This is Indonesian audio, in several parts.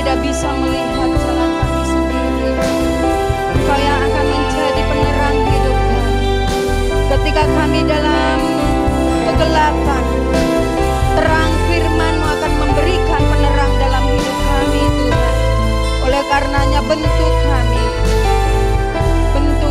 tidak bisa melihat jalan kami sendiri, Engkau yang akan menjadi penerang hidup kami. Ketika kami dalam kegelapan, terang firman-Mu akan memberikan penerang dalam hidup kami, Tuhan. Oleh karenanya bentuk kami Tuhan.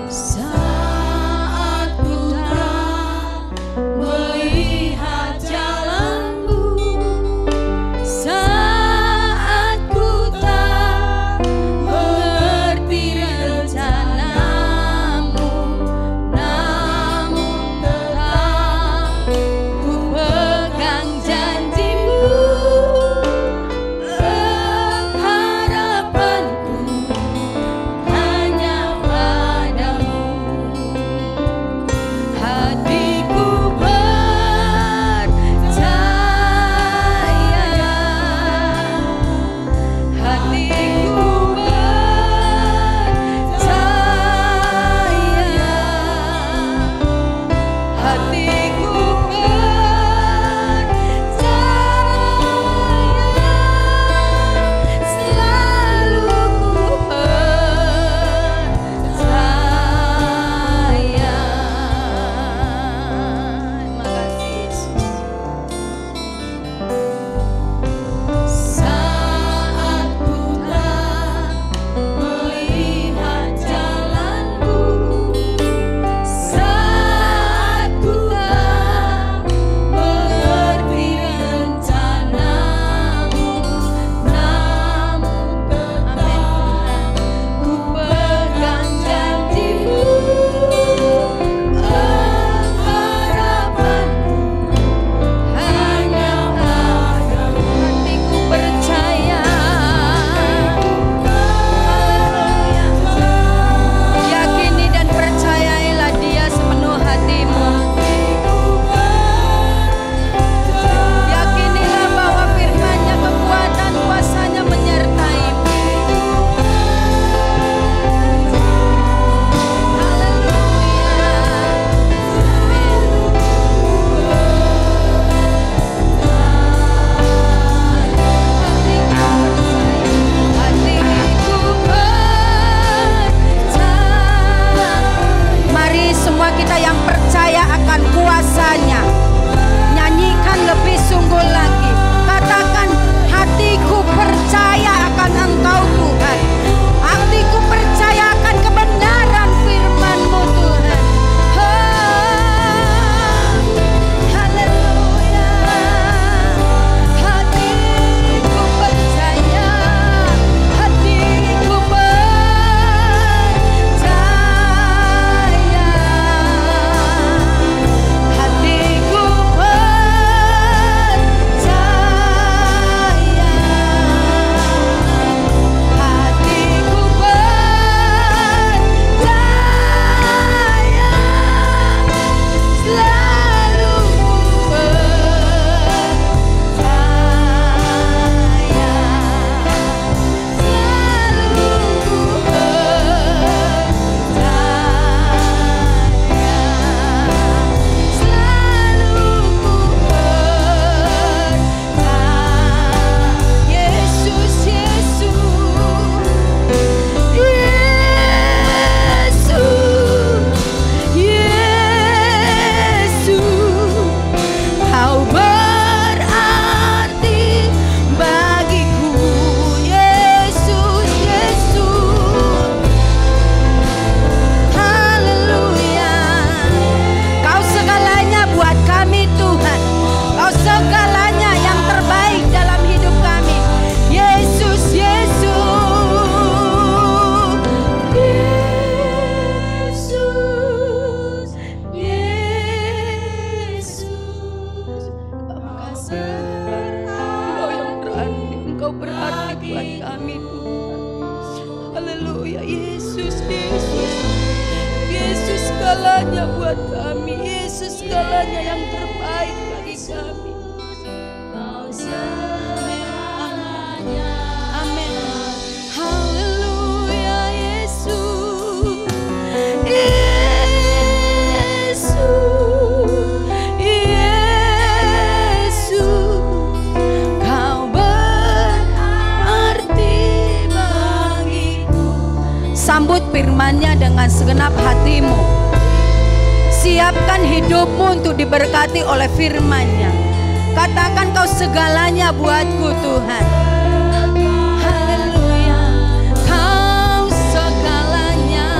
Saat ku tak melihat jalan-Mu, saat ku tak mengerti rencana-Mu, namun tetap ku pegang janji-Mu. Harapanku hanya padamu. Hatiku percaya, hatiku percaya, hatiku percaya, selalu ku percaya. Terima kasih Yesus. Saat ku tak melihat jalan-Mu, saat ku tak mengerti rencana-Mu, namun tetap ku pegang janji-Mu. Harapanku hanya padamu. Hatiku percaya, yakini dan percayailah Dia sepenuh hatimu. Yakinilah bahwa firman-Nya, kekuatan kuasa-Nya menyertai-mu. Mari semua kita yang percaya akan kuasa-Nya, nyanyikan lebih sungguh lagi. Katakan, hatiku percaya akan Engkau Tuhan. Hatiku percaya akan kebenaran firman-Mu Tuhan. Haleluya. Hatiku percaya, hatiku percaya, hatiku segalanya buat kami. Yesus segalanya yang terbaik bagi kami. Kau segalanya. Amin. Haleluya Yesus. firman-Nya dengan segenap hatimu. Siapkan hidupmu untuk diberkati oleh firman-Nya. Katakan, kau segalanya buatku Tuhan. Haleluya. Kau segalanya,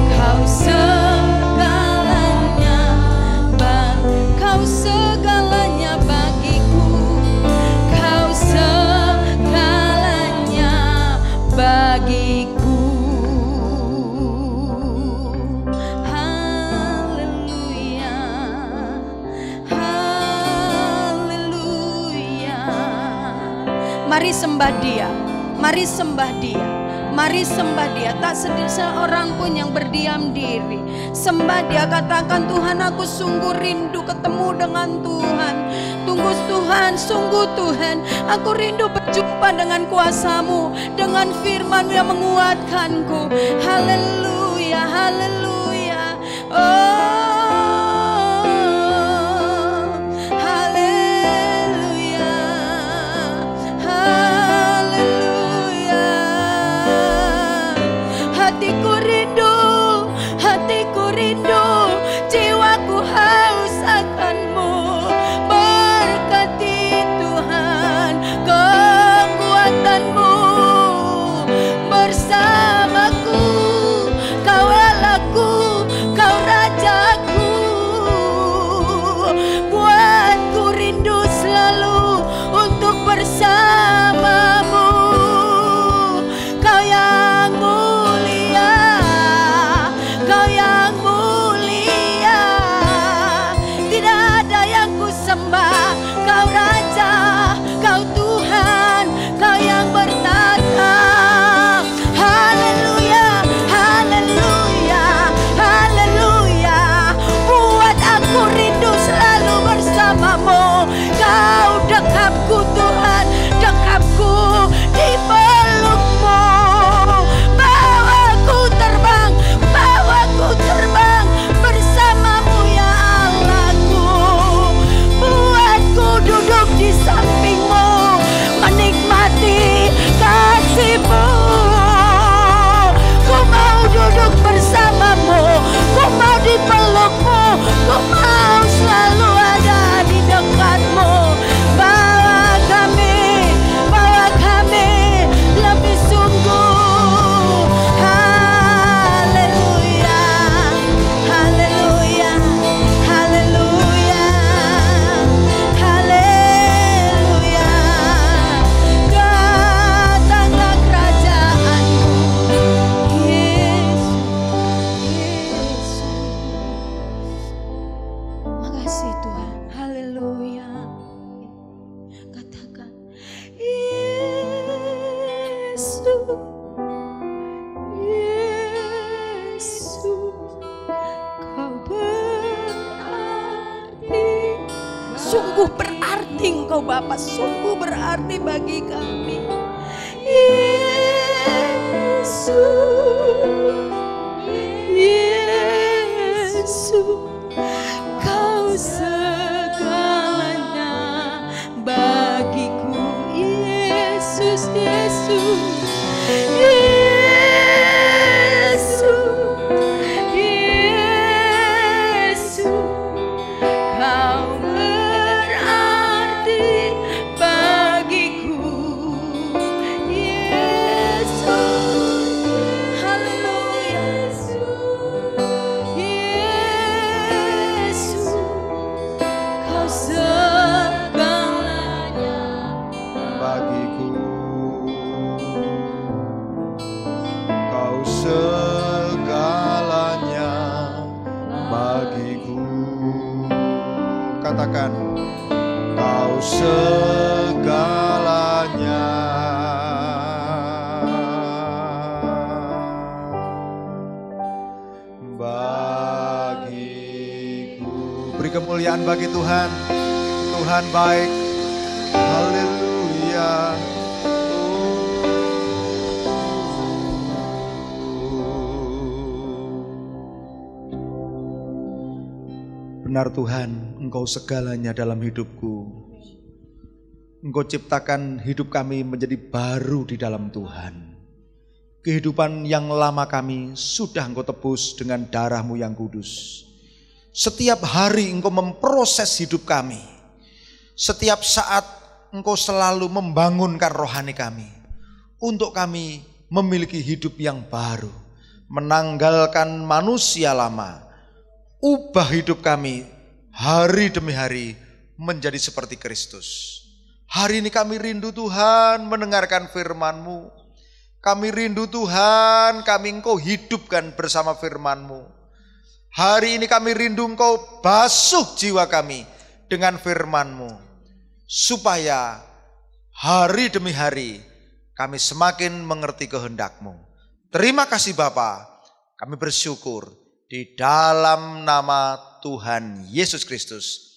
kau segalanya, kau segalanya bagiku, kau segalanya bagiku. Mari sembah Dia, mari sembah Dia, mari sembah Dia. Tak sedih seorang pun yang berdiam diri. Sembah Dia, katakan, Tuhan, aku sungguh rindu ketemu dengan Tuhan. Tunggu Tuhan, sungguh Tuhan, aku rindu berjumpa dengan kuasa-Mu, dengan firman-Mu yang menguatkanku. Haleluya, haleluya. Oh, hatiku rindu, jiwaku haus akan-Mu. Berkati Tuhan kekuatan-Mu bersamaku. Kau Allahku, Kau Rajaku. Buatku rindu selalu untuk bersama-Mu. Kau yang mulia, Kau yang mulia, tidak ada yang ku sembah. Kau Raja, Kau Tuhan, Kau yang bertata. Haleluya, haleluya, haleluya. Buat aku rindu selalu bersama-Mu. Kau dekapku Tuhan, dekapku di peluk-Mu. Bawaku terbang, bawaku terbang bersama-Mu ya Allahku. Buatku duduk di samping-Mu, menikmati kasih-Mu. Ku mau duduk bersama-Mu, ku mau dipeluk-Mu, ku mau selalu ada di dekat-Mu. Bawa kami lebih sungguh. Haleluya, haleluya, haleluya, haleluya. Datanglah kerajaan-Mu, Yesus, Yesus. Makasih Tuhan, haleluya. Katakan, Yesus, Yesus, Kau berarti. Sungguh berarti Engkau Bapa, sungguh berarti bagi kami. Yesus, Yesus, Kau segalanya bagiku. Yesus, Yesus, Yesus, Yesus, Kau berarti bagiku. Yesus, haleluya. Yesus, Kau segalanya bagiku. Kau segalanya bagiku. Katakan, Kau segalanya bagiku. Beri kemuliaan bagi Tuhan. Tuhan baik. Haleluya. Benar Tuhan, Engkau segalanya dalam hidupku. Engkau ciptakan hidup kami menjadi baru di dalam Tuhan. kehidupan yang lama kami sudah Engkau tebus dengan darah-Mu yang kudus. Setiap hari Engkau memproses hidup kami. Setiap saat Engkau selalu membangunkan rohani kami. Untuk kami memiliki hidup yang baru. Menanggalkan manusia lama. Ubah hidup kami hari demi hari menjadi seperti Kristus. Hari ini kami rindu Tuhan mendengarkan firman-Mu. Kami rindu Tuhan, kami Engkau hidupkan bersama firman-Mu. Hari ini kami rindu Engkau basuh jiwa kami dengan firman-Mu. Supaya hari demi hari kami semakin mengerti kehendak-Mu. Terima kasih Bapa, kami bersyukur di dalam nama Tuhan Yesus Kristus.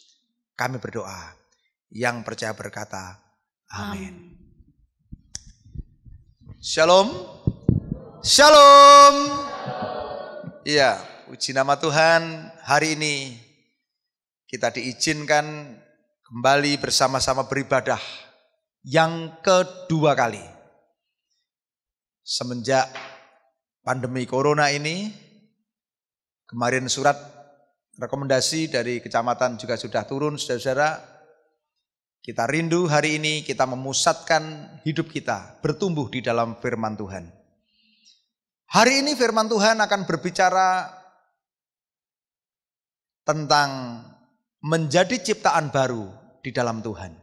Kami berdoa, yang percaya berkata, amin. Shalom. Shalom. Iya, puji nama Tuhan. Hari ini kita diizinkan kembali bersama-sama beribadah yang kedua kali. Semenjak pandemi corona ini, kemarin surat rekomendasi dari kecamatan juga sudah turun, saudara-saudara. Kita rindu hari ini kita memusatkan hidup kita bertumbuh di dalam firman Tuhan. Hari ini firman Tuhan akan berbicara tentang menjadi ciptaan baru di dalam Tuhan.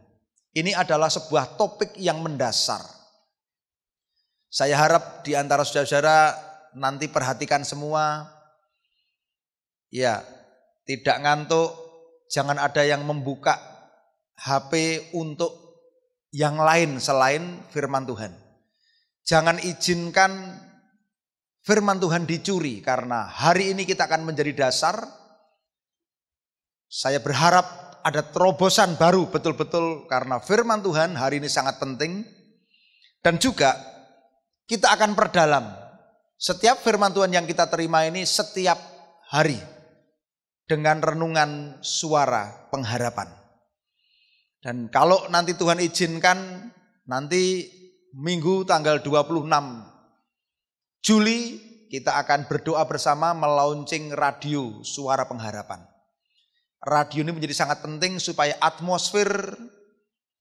Ini adalah sebuah topik yang mendasar. Saya harap di antara saudara-saudara nanti perhatikan semua. Ya, tidak ngantuk, jangan ada yang membuka HP untuk yang lain selain firman Tuhan. Jangan izinkan firman Tuhan dicuri, karena hari ini kita akan menjadi dasar. Saya berharap ada terobosan baru betul-betul, karena firman Tuhan hari ini sangat penting. Dan juga kita akan perdalam setiap firman Tuhan yang kita terima ini setiap hari dengan renungan suara pengharapan. Dan kalau nanti Tuhan izinkan, nanti Minggu tanggal 26 Juli kita akan berdoa bersama melaunching radio Suara Pengharapan. Radio ini menjadi sangat penting supaya atmosfer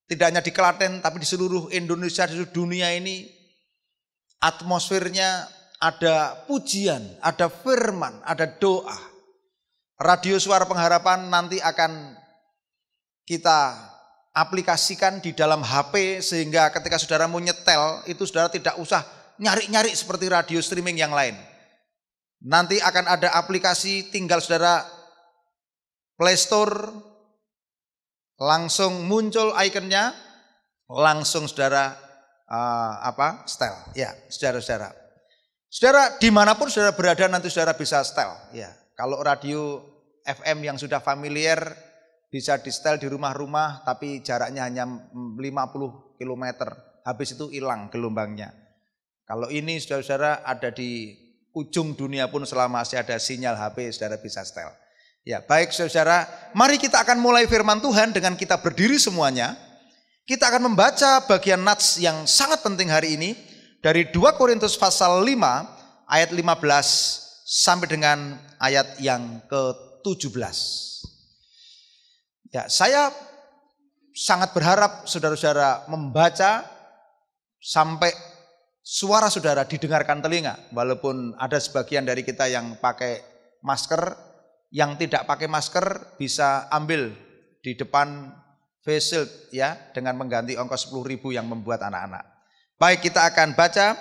tidak hanya di Klaten tapi di seluruh Indonesia, di seluruh dunia ini atmosfernya ada pujian, ada firman, ada doa. Radio Suara Pengharapan nanti akan kita aplikasikan di dalam HP sehingga ketika saudara mau nyetel itu saudara tidak usah nyari-nyari seperti radio streaming yang lain. Nanti akan ada aplikasi, tinggal saudara Play Store, langsung muncul ikonnya, langsung saudara setel. Ya, saudara-saudara. Saudara dimanapun saudara berada nanti saudara bisa setel. Ya, kalau radio FM yang sudah familiar bisa di setel di rumah-rumah, tapi jaraknya hanya 50 km. Habis itu hilang gelombangnya. Kalau ini saudara-saudara ada di ujung dunia pun selama masih ada sinyal HP, saudara bisa setel. Ya, baik saudara, mari kita akan mulai firman Tuhan dengan kita berdiri semuanya. Kita akan membaca bagian nats yang sangat penting hari ini dari 2 Korintus pasal 5 ayat 15 sampai dengan ayat yang ke-17. Ya, saya sangat berharap saudara-saudara membaca sampai suara saudara didengarkan telinga. Walaupun ada sebagian dari kita yang pakai masker, yang tidak pakai masker bisa ambil di depan face shield ya, dengan mengganti ongkos 10.000 yang membuat anak-anak. Baik, kita akan baca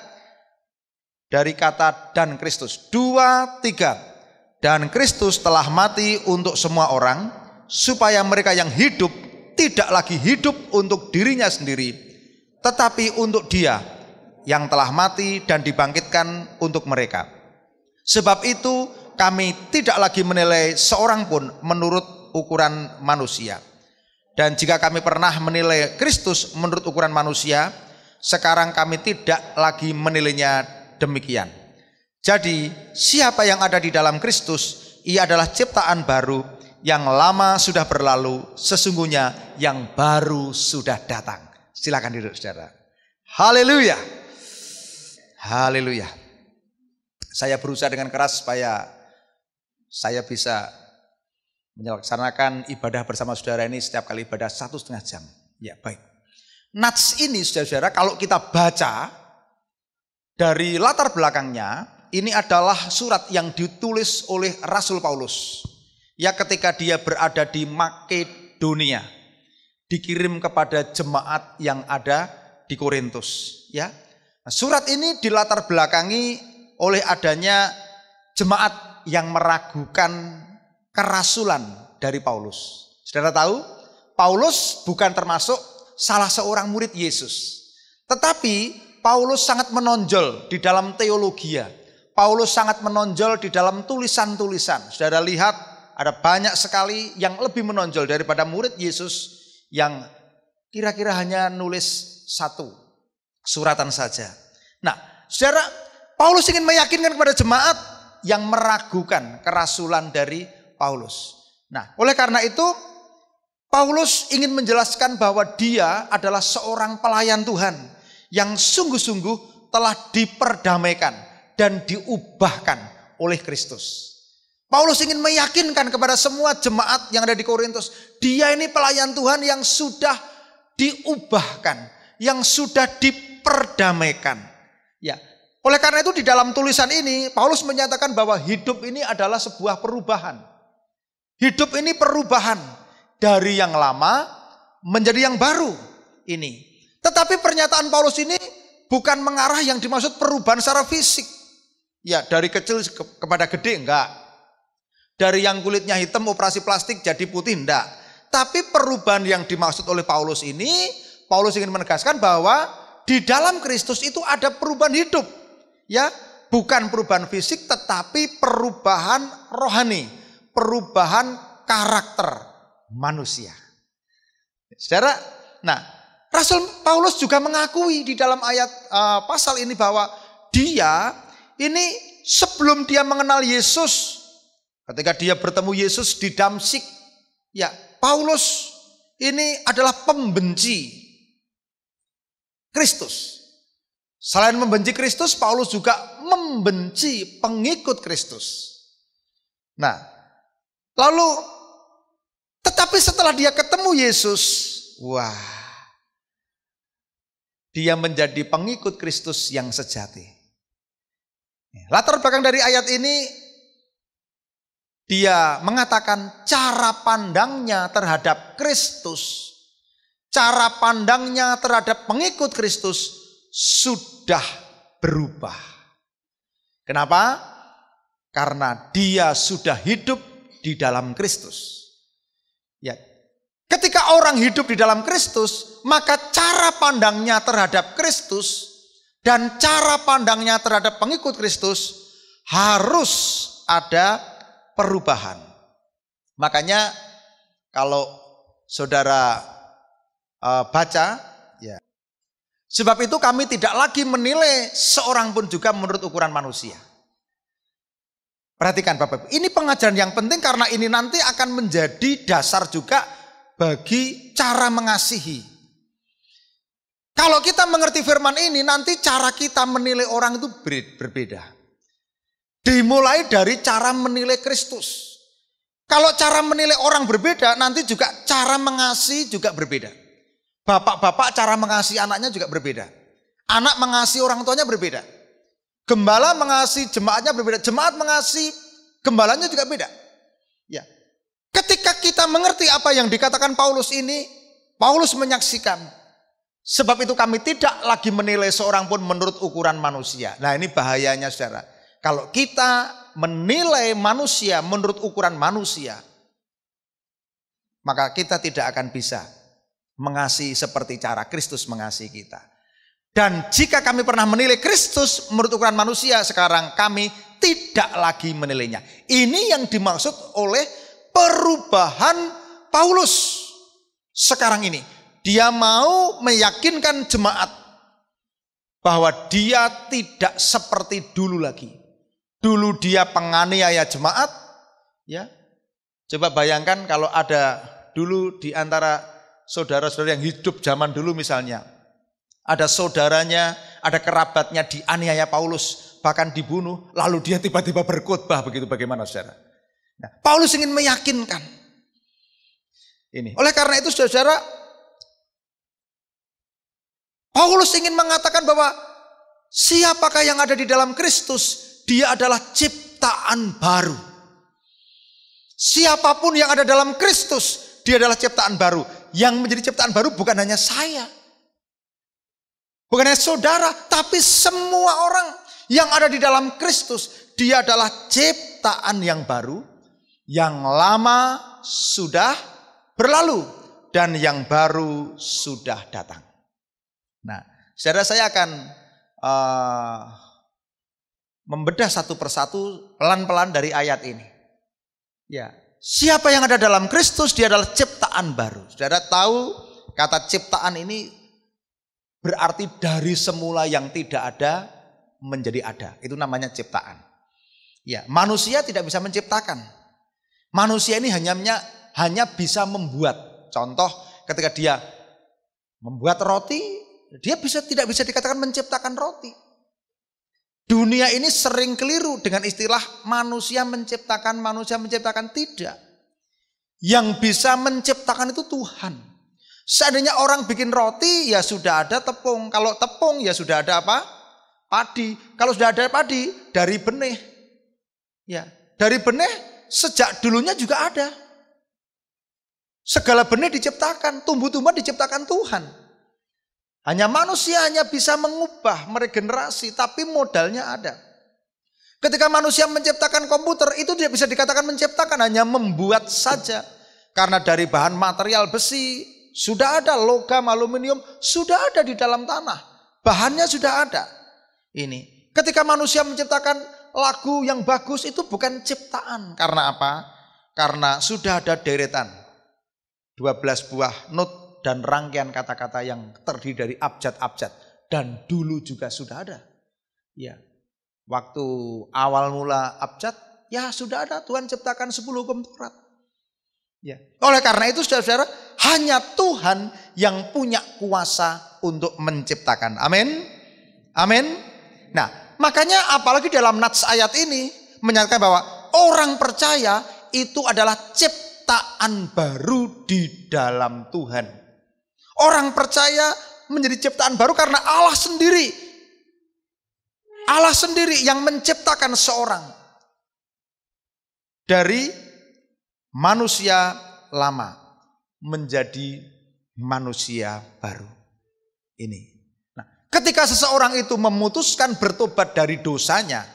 dari kata dan Kristus. 2, 3. Dan Kristus telah mati untuk semua orang, supaya mereka yang hidup tidak lagi hidup untuk dirinya sendiri, tetapi untuk Dia yang telah mati dan dibangkitkan untuk mereka. Sebab itu kami tidak lagi menilai seorang pun menurut ukuran manusia. Dan jika kami pernah menilai Kristus menurut ukuran manusia, sekarang kami tidak lagi menilainya demikian. Jadi siapa yang ada di dalam Kristus, ia adalah ciptaan baru. Yang lama sudah berlalu, sesungguhnya yang baru sudah datang. Silakan duduk saudara. Haleluya. Haleluya. Saya berusaha dengan keras supaya saya bisa melaksanakan ibadah bersama saudara ini setiap kali ibadah 1,5 jam. Ya, baik. Nats ini saudara-saudara kalau kita baca dari latar belakangnya, ini adalah surat yang ditulis oleh Rasul Paulus. Ya, ketika dia berada di Makedonia, dikirim kepada jemaat yang ada di Korintus. Ya, nah, surat ini dilatar belakangi oleh adanya jemaat yang meragukan kerasulan dari Paulus. Saudara tahu, Paulus bukan termasuk salah seorang murid Yesus. Tetapi Paulus sangat menonjol di dalam teologia. Paulus sangat menonjol di dalam tulisan-tulisan. Saudara lihat, ada banyak sekali yang lebih menonjol daripada murid Yesus yang kira-kira hanya nulis satu suratan saja. Nah, saudara, Paulus ingin meyakinkan kepada jemaat yang meragukan kerasulan dari Paulus. Nah, oleh karena itu Paulus ingin menjelaskan bahwa dia adalah seorang pelayan Tuhan yang sungguh-sungguh telah diperdamaikan dan diubahkan oleh Kristus. Paulus ingin meyakinkan kepada semua jemaat yang ada di Korintus, dia ini pelayan Tuhan yang sudah diubahkan, yang sudah diperdamaikan. Ya, oleh karena itu di dalam tulisan ini Paulus menyatakan bahwa hidup ini adalah sebuah perubahan. Hidup ini perubahan dari yang lama menjadi yang baru ini. Tetapi pernyataan Paulus ini bukan mengarah yang dimaksud perubahan secara fisik. Ya, dari kecil kepada gede enggak. Dari yang kulitnya hitam operasi plastik jadi putih enggak. Tapi perubahan yang dimaksud oleh Paulus ini, Paulus ingin menegaskan bahwa di dalam Kristus itu ada perubahan hidup. Ya, bukan perubahan fisik tetapi perubahan rohani, perubahan karakter manusia. Saudara, nah, Rasul Paulus juga mengakui di dalam ayat pasal ini bahwa dia ini sebelum dia mengenal Yesus, ketika dia bertemu Yesus di Damsyik, ya, Paulus ini adalah pembenci Kristus. Selain membenci Kristus, Paulus juga membenci pengikut Kristus. Nah, lalu tetapi setelah dia ketemu Yesus, wah, dia menjadi pengikut Kristus yang sejati. Latar belakang dari ayat ini, dia mengatakan cara pandangnya terhadap Kristus, cara pandangnya terhadap pengikut Kristus sudah berubah. Kenapa? Karena dia sudah hidup di dalam Kristus. Ya, ketika orang hidup di dalam Kristus, maka cara pandangnya terhadap Kristus dan cara pandangnya terhadap pengikut Kristus harus ada perubahan. Makanya kalau saudara baca, ya, sebab itu kami tidak lagi menilai seorang pun juga menurut ukuran manusia. Perhatikan Bapak Ibu, ini pengajaran yang penting karena ini nanti akan menjadi dasar juga bagi cara mengasihi. Kalau kita mengerti firman ini, nanti cara kita menilai orang itu berbeda. Dimulai dari cara menilai Kristus. Kalau cara menilai orang berbeda, nanti juga cara mengasihi juga berbeda. Bapak-bapak cara mengasihi anaknya juga berbeda. Anak mengasihi orang tuanya berbeda. Gembala mengasihi jemaatnya berbeda. Jemaat mengasihi gembalanya juga beda. Ya. Ketika kita mengerti apa yang dikatakan Paulus ini, Paulus menyaksikan, sebab itu kami tidak lagi menilai seorang pun menurut ukuran manusia. Nah, ini bahayanya saudara. Kalau kita menilai manusia menurut ukuran manusia, maka kita tidak akan bisa mengasihi seperti cara Kristus mengasihi kita. Dan jika kami pernah menilai Kristus menurut ukuran manusia, sekarang kami tidak lagi menilainya. Ini yang dimaksud oleh perubahan Paulus sekarang ini. Dia mau meyakinkan jemaat bahwa dia tidak seperti dulu lagi. Dulu dia penganiaya jemaat, ya. Coba bayangkan kalau ada dulu di antara saudara-saudara yang hidup zaman dulu misalnya, ada saudaranya ada kerabatnya dianiaya Paulus, bahkan dibunuh, lalu dia tiba-tiba berkhotbah, begitu bagaimana saudara? Nah, Paulus ingin meyakinkan ini. Oleh karena itu saudara, Paulus ingin mengatakan bahwa siapakah yang ada di dalam Kristus, dia adalah ciptaan baru. Siapapun yang ada dalam Kristus, dia adalah ciptaan baru. Yang menjadi ciptaan baru bukan hanya saya, bukan hanya saudara, tapi semua orang yang ada di dalam Kristus. Dia adalah ciptaan yang baru, yang lama sudah berlalu dan yang baru sudah datang. Nah, saudara, saya akan membedah satu persatu pelan-pelan dari ayat ini. Ya, siapa yang ada dalam Kristus, dia adalah ciptaan baru. Saudara tahu kata ciptaan ini berarti dari semula yang tidak ada menjadi ada. Itu namanya ciptaan. Ya, manusia tidak bisa menciptakan. Manusia ini hanya bisa membuat. Contoh, ketika dia membuat roti, dia tidak bisa dikatakan menciptakan roti. Dunia ini sering keliru dengan istilah manusia menciptakan, tidak. Yang bisa menciptakan itu Tuhan. Seandainya orang bikin roti, ya sudah ada tepung. Kalau tepung, ya sudah ada apa? Padi. Kalau sudah ada padi, dari benih. Ya, dari benih sejak dulunya juga ada. Segala benih diciptakan, tumbuh-tumbuhan diciptakan Tuhan. Hanya manusia hanya bisa mengubah, meregenerasi, tapi modalnya ada. Ketika manusia menciptakan komputer, itu tidak bisa dikatakan menciptakan, hanya membuat saja. Karena dari bahan material besi, sudah ada, logam, aluminium, sudah ada di dalam tanah. Bahannya sudah ada. Ini. Ketika manusia menciptakan lagu yang bagus, itu bukan ciptaan. Karena apa? Karena sudah ada deretan. 12 buah not dan rangkaian kata-kata yang terdiri dari abjad-abjad. Dan dulu juga sudah ada. Ya, waktu awal mula abjad, ya sudah ada. Tuhan ciptakan 10 hukum Taurat. Ya. Oleh karena itu saudara-saudara, hanya Tuhan yang punya kuasa untuk menciptakan. Amin. Amin. Nah, makanya apalagi dalam nats ayat ini menyatakan bahwa orang percaya itu adalah ciptaan baru di dalam Tuhan. Orang percaya menjadi ciptaan baru karena Allah sendiri. Allah sendiri yang menciptakan seorang dari manusia lama menjadi manusia baru. Ini. Nah, ketika seseorang itu memutuskan bertobat dari dosanya,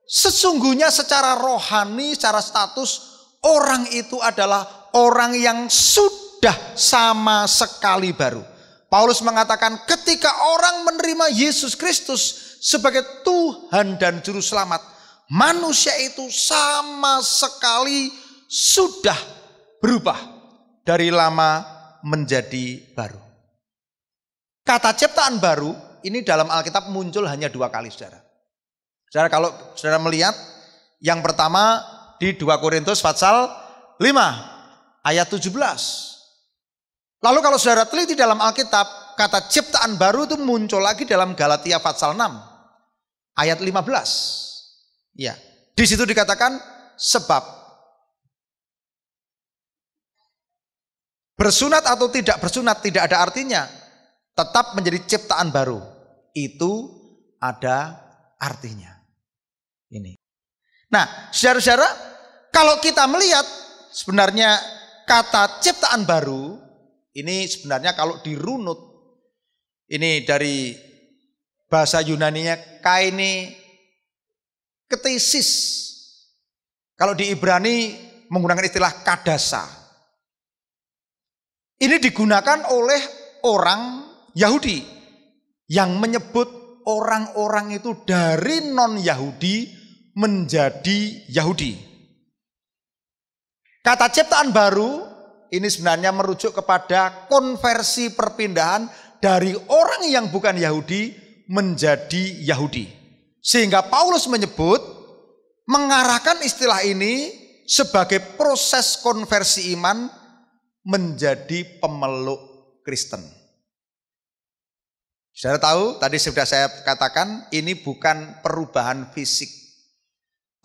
sesungguhnya secara rohani, secara status, orang itu adalah orang yang sudah sama sekali baru. Paulus mengatakan ketika orang menerima Yesus Kristus sebagai Tuhan dan Juru Selamat, manusia itu sama sekali sudah berubah dari lama menjadi baru. Kata ciptaan baru ini dalam Alkitab muncul hanya 2 kali, saudara. Saudara, kalau saudara melihat, yang pertama di 2 Korintus pasal 5 ayat 17. Lalu kalau saudara teliti dalam Alkitab, kata ciptaan baru itu muncul lagi dalam Galatia pasal 6 ayat 15. Ya, di situ dikatakan sebab bersunat atau tidak bersunat tidak ada artinya, tetap menjadi ciptaan baru. Itu ada artinya. Ini. Nah, saudara-saudara, kalau kita melihat sebenarnya kata ciptaan baru ini sebenarnya kalau dirunut, ini dari bahasa Yunaninya kaine ketesis. Kalau di Ibrani menggunakan istilah kadasa. Ini digunakan oleh orang Yahudi yang menyebut orang-orang itu dari non-Yahudi menjadi Yahudi. Kata ciptaan baru ini sebenarnya merujuk kepada konversi perpindahan dari orang yang bukan Yahudi menjadi Yahudi. Sehingga Paulus menyebut, mengarahkan istilah ini sebagai proses konversi iman menjadi pemeluk Kristen. Saudara tahu, tadi sudah saya katakan, ini bukan perubahan fisik,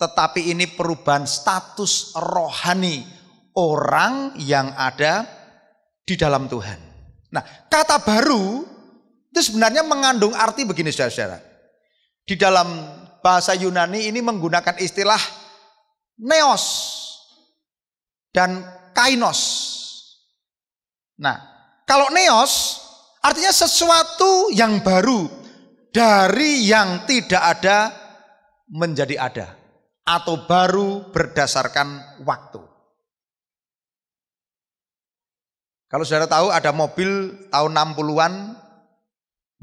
tetapi ini perubahan status rohani orang yang ada di dalam Tuhan. Nah, kata baru itu sebenarnya mengandung arti begini saudara-saudara. Di dalam bahasa Yunani ini menggunakan istilah neos dan kainos. Nah, kalau neos artinya sesuatu yang baru, dari yang tidak ada menjadi ada, atau baru berdasarkan waktu. Kalau saudara tahu ada mobil tahun 60-an,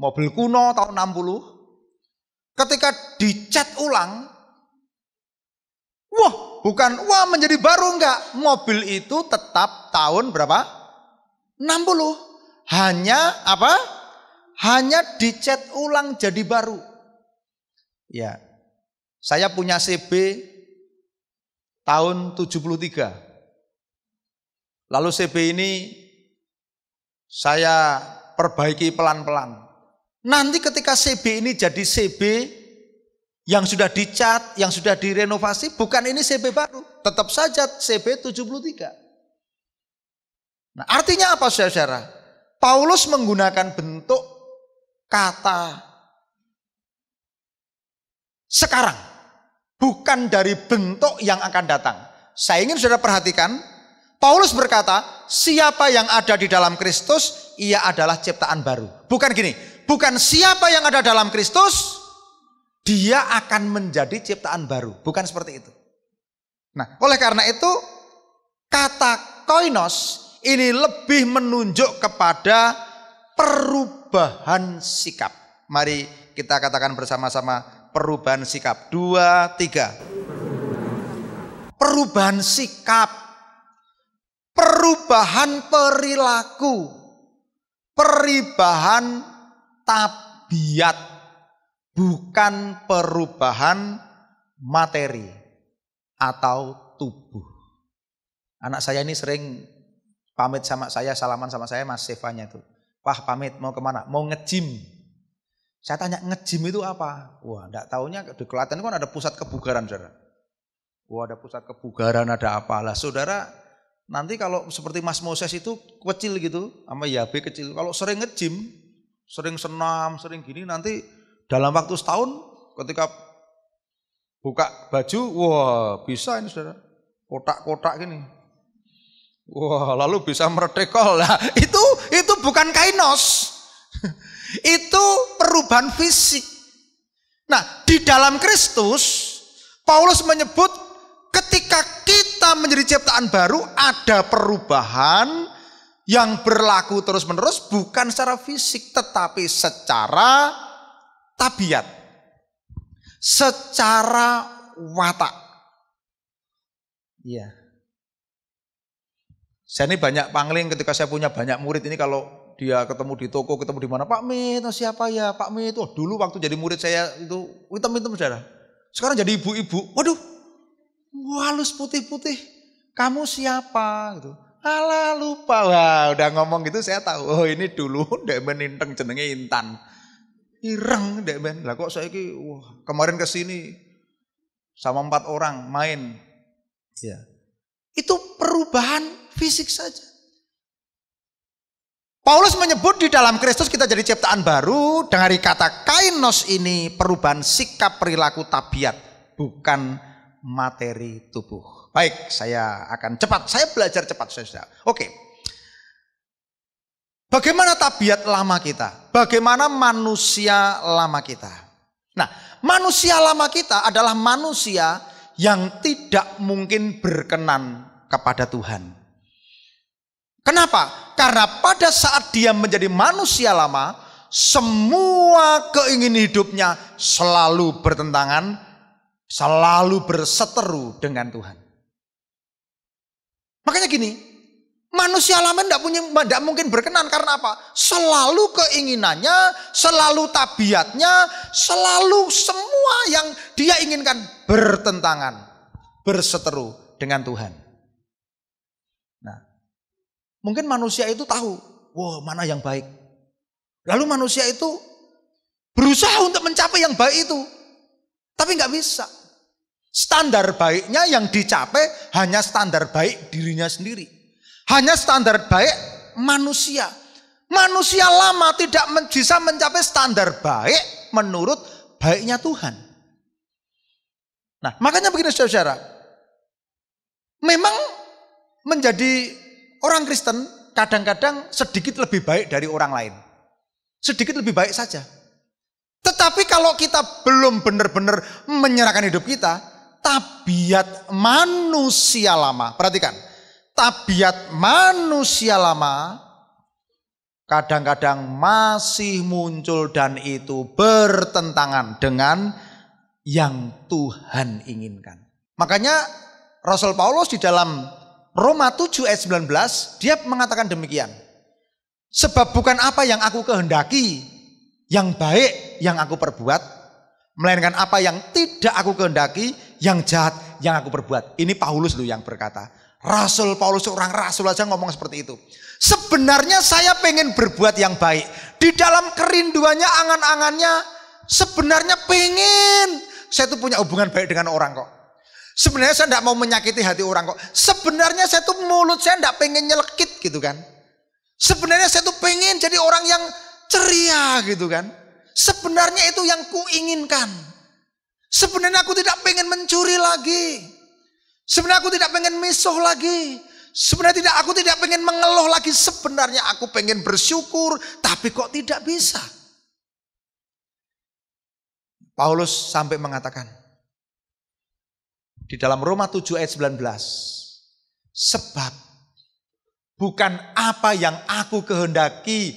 mobil kuno tahun 60, ketika dicat ulang, wah menjadi baru enggak, mobil itu tetap tahun berapa? 60. Hanya apa? Hanya dicat ulang jadi baru. Ya. Saya punya CB tahun 73. Lalu CB ini saya perbaiki pelan-pelan. Nanti ketika CB ini jadi CB yang sudah dicat, yang sudah direnovasi, bukan ini CB baru, tetap saja CB 73. Nah, artinya apa saudara? Paulus menggunakan bentuk kata sekarang, bukan dari bentuk yang akan datang. Saya ingin saudara perhatikan, Paulus berkata, siapa yang ada di dalam Kristus, ia adalah ciptaan baru. Bukan gini, bukan siapa yang ada dalam Kristus, dia akan menjadi ciptaan baru. Bukan seperti itu. Nah, oleh karena itu, kata koinos ini lebih menunjuk kepada perubahan sikap. Mari kita katakan bersama-sama perubahan sikap. 2, 3. Perubahan sikap. Perubahan perilaku. Perubahan tabiat. Bukan perubahan materi atau tubuh. Anak saya ini sering pamit sama saya, salaman sama saya, Mas Sevanya itu. Wah, pamit mau kemana? Mau nge-gym. Saya tanya, nge-gym itu apa? Wah, enggak taunya di Klaten kan ada pusat kebugaran, saudara. Wah, ada pusat kebugaran, ada apalah. Saudara, nanti kalau seperti Mas Moses itu kecil gitu, sama Yabe kecil. Kalau sering nge-gym, sering senam, sering gini, nanti dalam waktu setahun ketika buka baju, wah bisa ini saudara. Kotak-kotak gini. Wah, lalu bisa meretekol. Nah, itu bukan kainos. Itu perubahan fisik. Nah, di dalam Kristus, Paulus menyebut ketika kita menjadi ciptaan baru, ada perubahan yang berlaku terus-menerus, bukan secara fisik, tetapi secara tabiat. Secara watak. Iya. Saya ini banyak pangling ketika saya punya banyak murid ini, kalau dia ketemu di toko, ketemu di mana, Pak Mit, siapa ya Pak Mit? Oh, dulu waktu jadi murid saya itu hitam-hitam saudara. Sekarang jadi ibu-ibu, waduh, halus putih-putih. Kamu siapa? Gitu. Alah lupa, wah udah ngomong gitu saya tahu. Oh ini dulu ndek ben inteng jenenge Intan. Ireng ndek ben. Lah kok saiki wah kemarin kesini sama 4 orang main. Ya. Itu perubahan fisik saja. Paulus menyebut di dalam Kristus kita jadi ciptaan baru. Dari kata kainos ini perubahan sikap, perilaku, tabiat, bukan materi tubuh. Baik, saya akan cepat. Saya belajar cepat, saudara. Oke. Bagaimana tabiat lama kita? Bagaimana manusia lama kita? Nah, manusia lama kita adalah manusia yang tidak mungkin berkenan kepada Tuhan. Kenapa? Karena pada saat dia menjadi manusia lama, semua keinginan hidupnya selalu bertentangan, selalu berseteru dengan Tuhan. Makanya gini, manusia lama tidak mungkin berkenan karena apa? Selalu keinginannya, selalu tabiatnya, selalu semua yang dia inginkan bertentangan, berseteru dengan Tuhan. Nah, mungkin manusia itu tahu, wah mana yang baik. Lalu manusia itu Berusaha untuk mencapai yang baik itu. Tapi nggak bisa. Standar baiknya yang dicapai hanya standar baik dirinya sendiri. Hanya standar baik manusia. Manusia lama tidak bisa mencapai standar baik menurut baiknya Tuhan. Nah, makanya begini saudara. Memang menjadi orang Kristen kadang-kadang sedikit lebih baik dari orang lain. Sedikit lebih baik saja. Tetapi kalau kita belum benar-benar menyerahkan hidup kita, tabiat manusia lama, perhatikan, tabiat manusia lama kadang-kadang masih muncul dan itu bertentangan dengan yang Tuhan inginkan. Makanya Rasul Paulus di dalam Roma 7 ayat 19 dia mengatakan demikian. Sebab bukan apa yang aku kehendaki yang baik yang aku perbuat, melainkan apa yang tidak aku kehendaki yang jahat yang aku perbuat. Ini Paulus loh yang berkata. Rasul Paulus seorang rasul aja ngomong seperti itu. Sebenarnya saya pengen berbuat yang baik. Di dalam kerinduannya, angan-angannya, sebenarnya pengen. Saya tuh punya hubungan baik dengan orang kok. Sebenarnya saya tidak mau menyakiti hati orang kok. Sebenarnya saya tuh mulut saya tidak pengen nyelekit gitu kan. Sebenarnya saya tuh pengen jadi orang yang ceria gitu kan. Sebenarnya itu yang kuinginkan. Sebenarnya aku tidak pengen mencuri lagi. Sebenarnya aku tidak pengen misuh lagi. Sebenarnya aku tidak pengen mengeluh lagi. Sebenarnya aku pengen bersyukur, tapi kok tidak bisa. Paulus sampai mengatakan di dalam Roma 7 ayat 19, sebab bukan apa yang aku kehendaki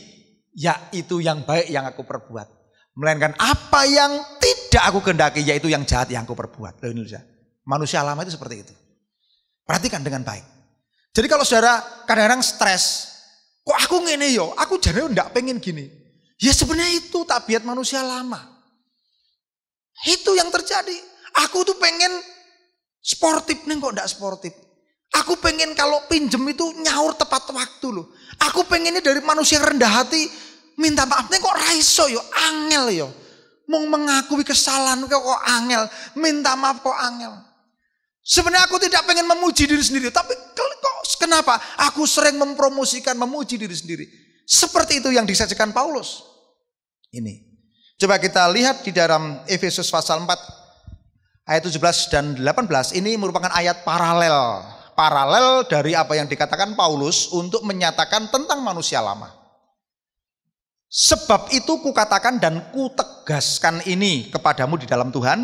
yaitu yang baik yang aku perbuat, melainkan apa yang tidak aku kehendaki yaitu yang jahat yang aku perbuat. Manusia lama itu seperti itu. Perhatikan dengan baik. Jadi kalau saudara kadang-kadang stres, kok aku ngene yo, aku jadi enggak pengen gini. Ya sebenarnya itu tabiat manusia lama. Itu yang terjadi. Aku tuh pengen sportif nih kok enggak sportif. Aku pengen kalau pinjem itu nyaur tepat waktu loh. Aku pengennya dari manusia yang rendah hati minta maaf nih kok raiso yo, angel yo. Mau mengakui kesalahan kok angel, minta maaf kok angel. Sebenarnya aku tidak pengen memuji diri sendiri, tapi kok kenapa? Aku sering mempromosikan memuji diri sendiri. Seperti itu yang disajikan Paulus. Ini. Coba kita lihat di dalam Efesus pasal 4 ayat 17 dan 18. Ini merupakan ayat paralel. Paralel dari apa yang dikatakan Paulus untuk menyatakan tentang manusia lama. Sebab itu kukatakan dan kutegaskan ini kepadamu di dalam Tuhan.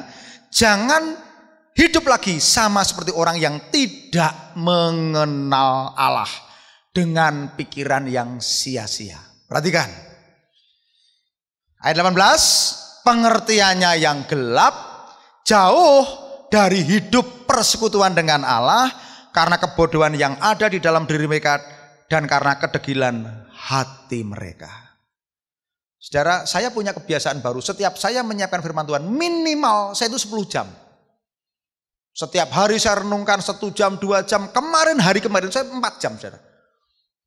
Jangan hidup lagi sama seperti orang yang tidak mengenal Allah dengan pikiran yang sia-sia. Perhatikan. Ayat 18, pengertiannya yang gelap, jauh dari hidup persekutuan dengan Allah karena kebodohan yang ada di dalam diri mereka dan karena kedegilan hati mereka. Saudara, saya punya kebiasaan baru. Setiap saya menyiapkan firman Tuhan, minimal saya itu 10 jam. Setiap hari saya renungkan 1 jam, 2 jam. Hari kemarin saya 4 jam. Saudara.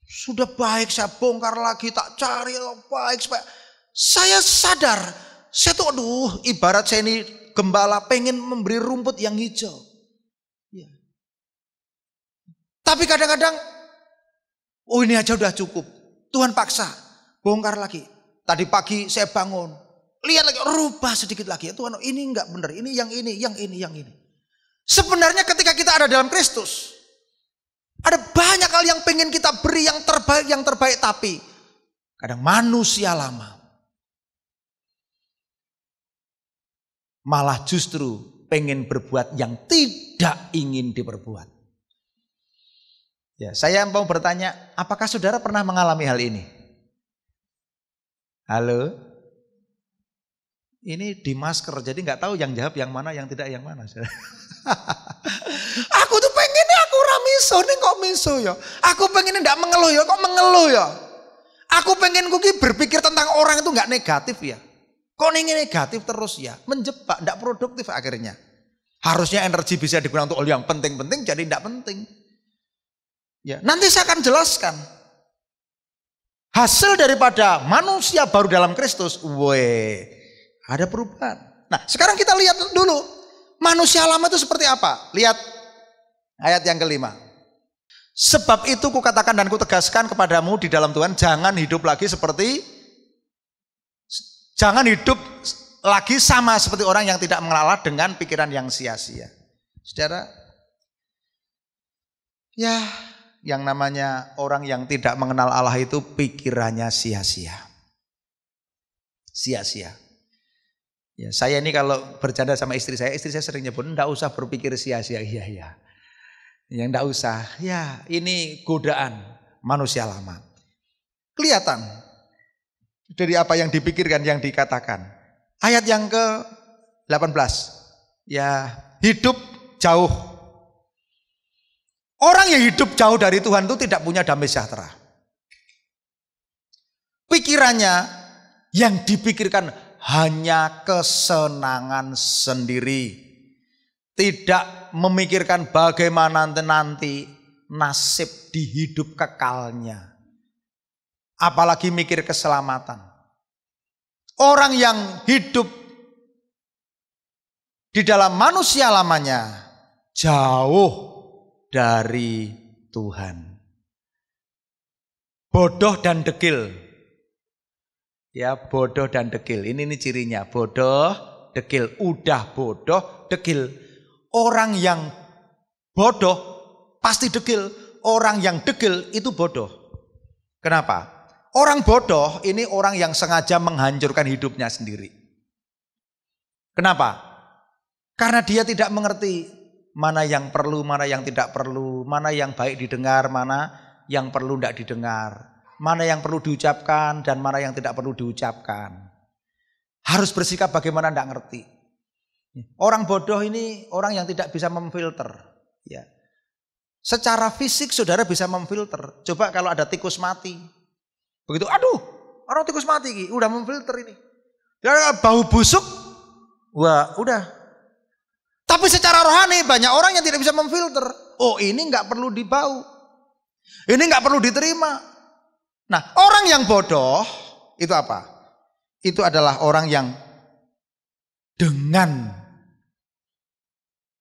Sudah baik saya bongkar lagi, tak cari baik. Supaya saya sadar, saya tuh ibarat saya ini gembala pengen memberi rumput yang hijau. Ya. Tapi kadang-kadang, ini aja udah cukup. Tuhan paksa, bongkar lagi. Tadi pagi saya bangun, lihat lagi, rubah sedikit lagi. Tuhan, ini enggak benar, ini, yang ini. Sebenarnya ketika kita ada dalam Kristus, ada banyak hal yang pengen kita beri yang terbaik, tapi kadang manusia lama malah justru pengen berbuat yang tidak ingin diperbuat. Ya, saya mau bertanya, apakah saudara pernah mengalami hal ini? Halo? Ini di masker, jadi nggak tahu yang jawab yang mana, yang tidak yang mana. Aku tuh pengennya aku ramiso nih kok miso ya. Aku pengennya nggak mengeluh ya, kok mengeluh ya. Aku pengen kuki berpikir tentang orang itu nggak negatif ya. Kok ini negatif terus ya, menjebak, nggak produktif akhirnya. Harusnya energi bisa digunakan untuk yang penting-penting, jadi nggak penting. Ya, nanti saya akan jelaskan. Hasil daripada manusia baru dalam Kristus, Ada perubahan. Nah, sekarang kita lihat dulu manusia lama itu seperti apa. Lihat ayat yang kelima. Sebab itu kukatakan dan kutegaskan kepadamu di dalam Tuhan, jangan hidup lagi sama seperti orang yang tidak mengenal Allah dengan pikiran yang sia-sia. Saudara, ya, yang namanya orang yang tidak mengenal Allah itu pikirannya sia-sia. Sia-sia. Ya, saya ini kalau bercanda sama istri saya sering nyebut, enggak usah berpikir sia-sia. Iya. Ya enggak usah. Ya, ini godaan manusia lama. Kelihatan dari apa yang dipikirkan, yang dikatakan. Ayat yang ke-18. Ya, hidup jauh. Orang yang hidup jauh dari Tuhan itu tidak punya damai sejahtera. Pikirannya yang dipikirkan hanya kesenangan sendiri. Tidak memikirkan bagaimana nanti nasib di hidup kekalnya. Apalagi mikir keselamatan. Orang yang hidup di dalam manusia lamanya jauh dari Tuhan. Bodoh dan degil. Ya, bodoh dan degil. Ini cirinya. Bodoh, degil. Udah bodoh, degil. Orang yang bodoh pasti degil. Orang yang degil itu bodoh. Kenapa? Orang bodoh ini orang yang sengaja menghancurkan hidupnya sendiri. Kenapa? Karena dia tidak mengerti mana yang perlu, mana yang tidak perlu, mana yang baik didengar, mana yang perlu tidak didengar, mana yang perlu diucapkan dan mana yang tidak perlu diucapkan. Harus bersikap bagaimana tidak ngerti. Orang bodoh ini orang yang tidak bisa memfilter. Ya. Secara fisik saudara bisa memfilter. Coba kalau ada tikus mati. Begitu, aduh, orang tikus mati, udah memfilter ini. Ya, bau busuk, wah udah. Tapi secara rohani banyak orang yang tidak bisa memfilter. Oh, ini nggak perlu dibau. Ini nggak perlu diterima. Nah, orang yang bodoh itu apa? Itu adalah orang yang dengan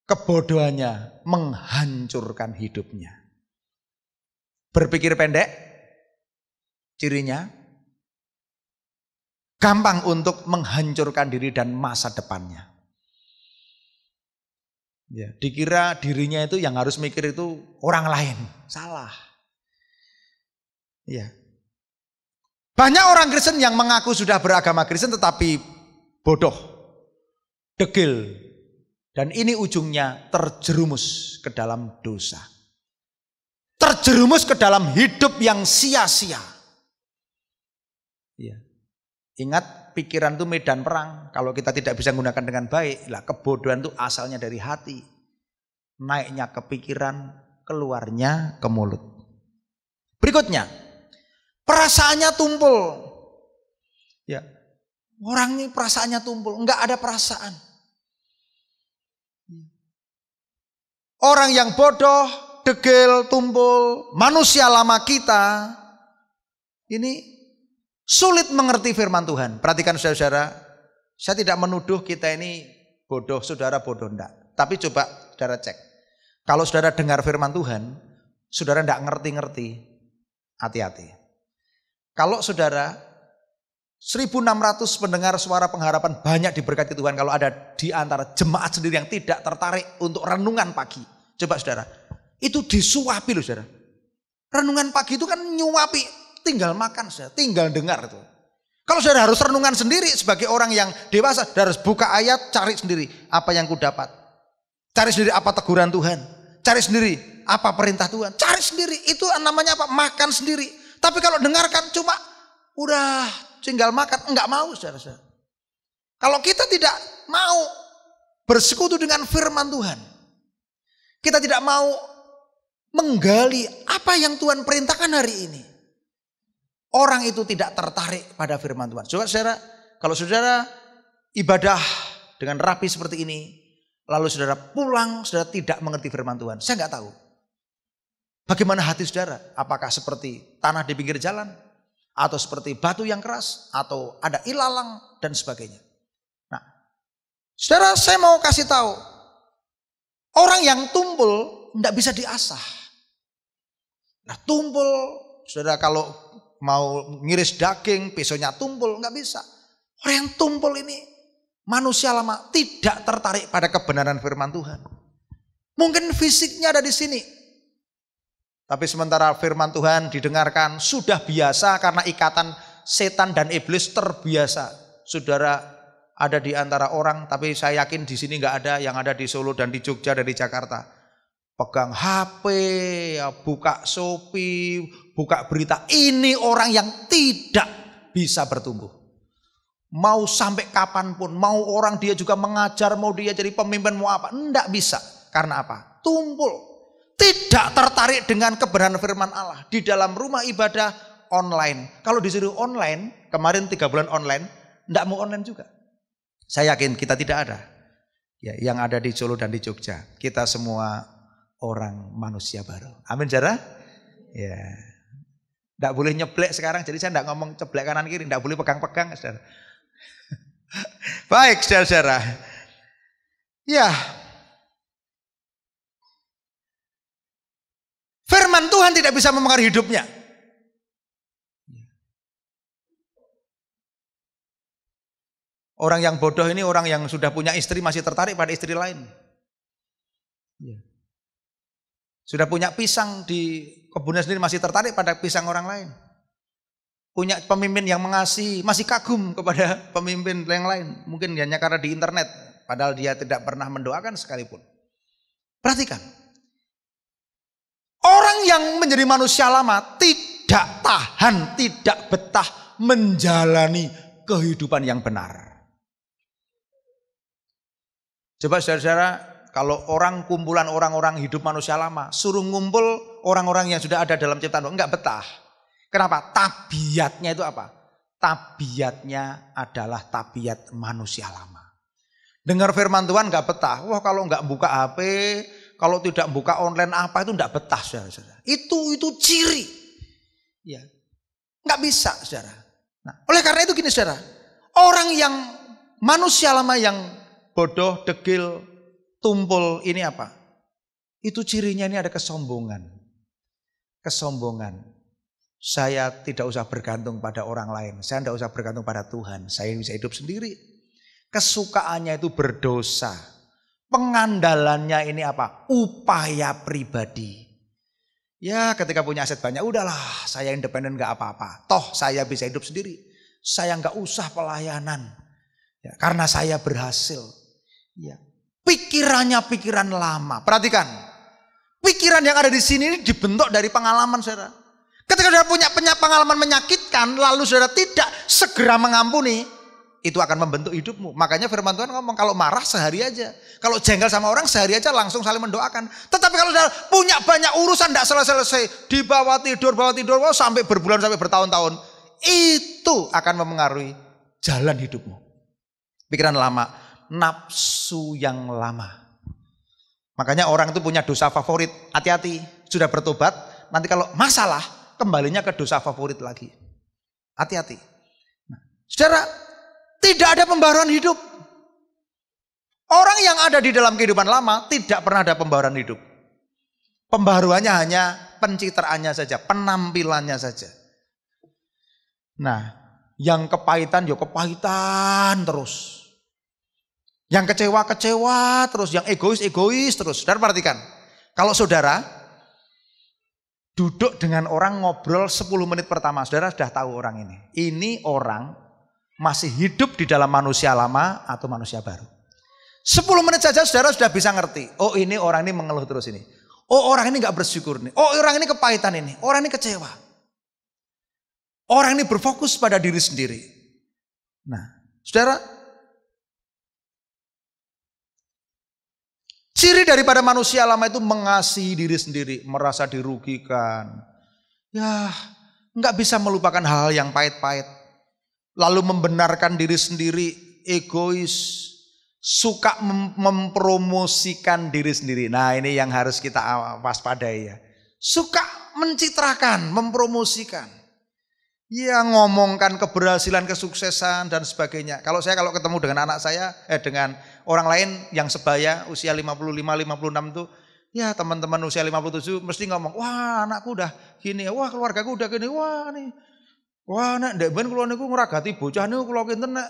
kebodohannya menghancurkan hidupnya. Berpikir pendek, cirinya gampang untuk menghancurkan diri dan masa depannya. Ya, dikira dirinya itu yang harus mikir itu orang lain. Salah. Ya. Banyak orang Kristen yang mengaku sudah beragama Kristen tetapi bodoh, degil. Dan ini ujungnya terjerumus ke dalam dosa. Terjerumus ke dalam hidup yang sia-sia. Ya. Ingat, pikiran itu medan perang. Kalau kita tidak bisa menggunakan dengan baik, lah kebodohan itu asalnya dari hati. Naiknya ke pikiran, keluarnya ke mulut. Berikutnya, perasaannya tumpul. Ya. Orang ini perasaannya tumpul, enggak ada perasaan. Orang yang bodoh, degil, tumpul, manusia lama kita ini sulit mengerti firman Tuhan. Perhatikan saudara, saya tidak menuduh kita ini bodoh, saudara bodoh, enggak. Tapi coba saudara cek. Kalau saudara dengar firman Tuhan, saudara enggak ngerti-ngerti, hati-hati. Kalau saudara 1.600 pendengar suara pengharapan banyak diberkati Tuhan, kalau ada di antara jemaat sendiri yang tidak tertarik untuk renungan pagi. Coba saudara, itu disuapi loh saudara. Renungan pagi itu kan nyuapi, tinggal makan saudara, tinggal dengar itu. Kalau saudara harus renungan sendiri sebagai orang yang dewasa, saudara harus buka ayat, cari sendiri apa yang ku dapat. Cari sendiri apa teguran Tuhan. Cari sendiri apa perintah Tuhan. Cari sendiri, itu namanya apa? Makan sendiri. Tapi kalau dengarkan cuma udah tinggal makan, enggak mau saudara-saudara. Kalau kita tidak mau bersekutu dengan firman Tuhan, kita tidak mau menggali apa yang Tuhan perintahkan hari ini, orang itu tidak tertarik pada firman Tuhan. Coba saudara, kalau saudara ibadah dengan rapi seperti ini, lalu saudara pulang, saudara tidak mengerti firman Tuhan, saya nggak tahu. Bagaimana hati saudara? Apakah seperti tanah di pinggir jalan? Atau seperti batu yang keras? Atau ada ilalang dan sebagainya? Saudara, saya mau kasih tahu, orang yang tumpul tidak bisa diasah. Nah, tumpul, saudara kalau mau ngiris daging, pisaunya tumpul, nggak bisa. Orang yang tumpul ini manusia lama, tidak tertarik pada kebenaran firman Tuhan. Mungkin fisiknya ada di sini, tapi sementara firman Tuhan didengarkan sudah biasa karena ikatan setan dan iblis terbiasa. Saudara ada di antara orang, tapi saya yakin di sini nggak ada, yang ada di Solo dan di Jogja dan di Jakarta. Pegang HP, buka Shopee, buka berita. Ini orang yang tidak bisa bertumbuh. Mau sampai kapanpun, mau orang dia juga mengajar, mau dia jadi pemimpin, mau apa, enggak bisa. Karena apa? Tumpul. Tidak tertarik dengan kebenaran firman Allah. Di dalam rumah ibadah online. Kalau disuruh online, kemarin 3 bulan online, enggak mau online juga. Saya yakin kita tidak ada. Ya, yang ada di Solo dan di Jogja. Kita semua orang manusia baru. Amin, saudara? Ya. Enggak boleh nyeblek sekarang, jadi saya enggak ngomong ceblek kanan kiri, enggak boleh pegang-pegang, saudara. Baik, saudara-saudara. Ya. Firman Tuhan tidak bisa memengaruhi hidupnya. Orang yang bodoh ini orang yang sudah punya istri masih tertarik pada istri lain. Sudah punya pisang di kebunnya sendiri masih tertarik pada pisang orang lain. Punya pemimpin yang mengasihi, masih kagum kepada pemimpin yang lain. Mungkin hanya karena di internet, padahal dia tidak pernah mendoakan sekalipun. Perhatikan. Orang yang menjadi manusia lama tidak tahan, tidak betah menjalani kehidupan yang benar. Coba saudara-saudara, kalau orang kumpulan orang-orang hidup manusia lama, suruh ngumpul orang-orang yang sudah ada dalam ciptaan Tuhan, enggak betah. Kenapa? Tabiatnya itu apa? Tabiatnya adalah tabiat manusia lama. Dengar firman Tuhan enggak betah. Wah, kalau enggak buka HP, kalau tidak buka online apa itu enggak betah, saudara-saudara. Itu ciri. Ya. Enggak bisa, saudara. Nah, oleh karena itu gini, saudara. Orang yang manusia lama yang bodoh, degil, tumpul ini apa? Itu cirinya ini ada kesombongan. Kesombongan. Saya tidak usah bergantung pada orang lain. Saya tidak usah bergantung pada Tuhan. Saya bisa hidup sendiri. Kesukaannya itu berdosa. Pengandalannya ini apa? Upaya pribadi. Ya ketika punya aset banyak, udahlah saya independen gak apa-apa. Toh saya bisa hidup sendiri. Saya gak usah pelayanan. Ya, karena saya berhasil. Ya. Pikirannya pikiran lama. Perhatikan. Pikiran yang ada di sini ini dibentuk dari pengalaman, saudara. Ketika saudara punya pengalaman menyakitkan, lalu saudara tidak segera mengampuni, itu akan membentuk hidupmu. Makanya firman Tuhan ngomong, kalau marah sehari aja. Kalau jengkel sama orang sehari aja langsung saling mendoakan. Tetapi kalau saudara punya banyak urusan tidak selesai-selesai, dibawa tidur, sampai berbulan, sampai bertahun-tahun, itu akan memengaruhi jalan hidupmu. Pikiran lama, nafsu yang lama. Makanya orang itu punya dosa favorit. Hati-hati, sudah bertobat, nanti kalau masalah, kembalinya ke dosa favorit lagi. Hati-hati. Nah, saudara, tidak ada pembaharuan hidup. Orang yang ada di dalam kehidupan lama tidak pernah ada pembaharuan hidup. Pembaharuannya hanya pencitraannya saja, penampilannya saja. Nah, yang kepahitan ya kepahitan terus. Yang kecewa terus, yang egois terus. Saudara perhatikan, kalau saudara duduk dengan orang ngobrol 10 menit pertama, saudara sudah tahu orang ini. Ini orang masih hidup di dalam manusia lama atau manusia baru. 10 menit saja saudara sudah bisa ngerti. Oh ini orang ini mengeluh terus ini. Oh orang ini gak bersyukur nih. Oh orang ini kepahitan ini. Orang ini kecewa. Orang ini berfokus pada diri sendiri. Nah saudara, ciri daripada manusia lama itu mengasihi diri sendiri, merasa dirugikan. Ya, nggak bisa melupakan hal-hal yang pahit-pahit. Lalu membenarkan diri sendiri, egois, suka mempromosikan diri sendiri. Nah, ini yang harus kita waspadai ya. Suka mencitrakan, mempromosikan. Ya, ngomongkan keberhasilan, kesuksesan dan sebagainya. Kalau ketemu dengan anak saya, dengan Orang lain yang sebaya usia 55, 56 tuh, ya teman-teman usia 57 mesti ngomong, wah anakku udah gini, wah keluargaku udah gini, wah nih. Wah nek ndek ben kula niku ngragati bocah niku kula kinten nek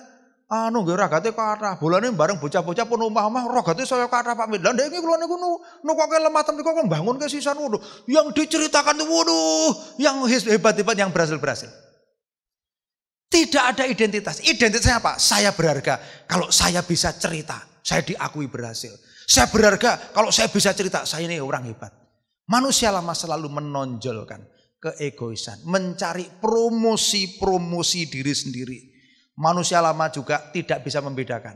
nggih ragate kathah. Bolane bareng bocah-bocah pun omah-omah ragate saya kathah Pak Min. Lah ndek iki kula niku nukoke lemah ten niku kok bangun ke sisan waduh. Yang diceritakan tuh waduh, yang hebat-hebat yang berhasil. Tidak ada identitas. Identitasnya apa? Saya berharga kalau saya bisa cerita, saya diakui berhasil. Saya berharga kalau saya bisa cerita, saya ini orang hebat. Manusia lama selalu menonjolkan keegoisan, mencari promosi diri sendiri. Manusia lama juga tidak bisa membedakan.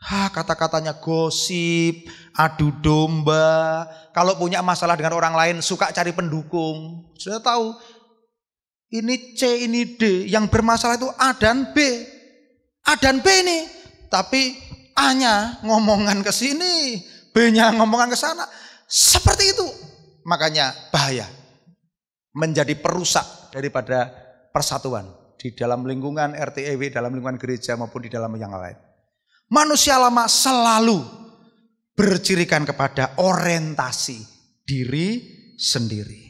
Kata-katanya gosip, adu domba. Kalau punya masalah dengan orang lain suka cari pendukung. Sudah tahu, ini C, ini D. Yang bermasalah itu A dan B. A dan B ini. Tapi A-nya ngomongan ke sini, B-nya ngomongan ke sana. Seperti itu. Makanya bahaya. Menjadi perusak daripada persatuan di dalam lingkungan RT/RW, dalam lingkungan gereja maupun di dalam yang lain. Manusia lama selalu bercirikan kepada orientasi diri sendiri.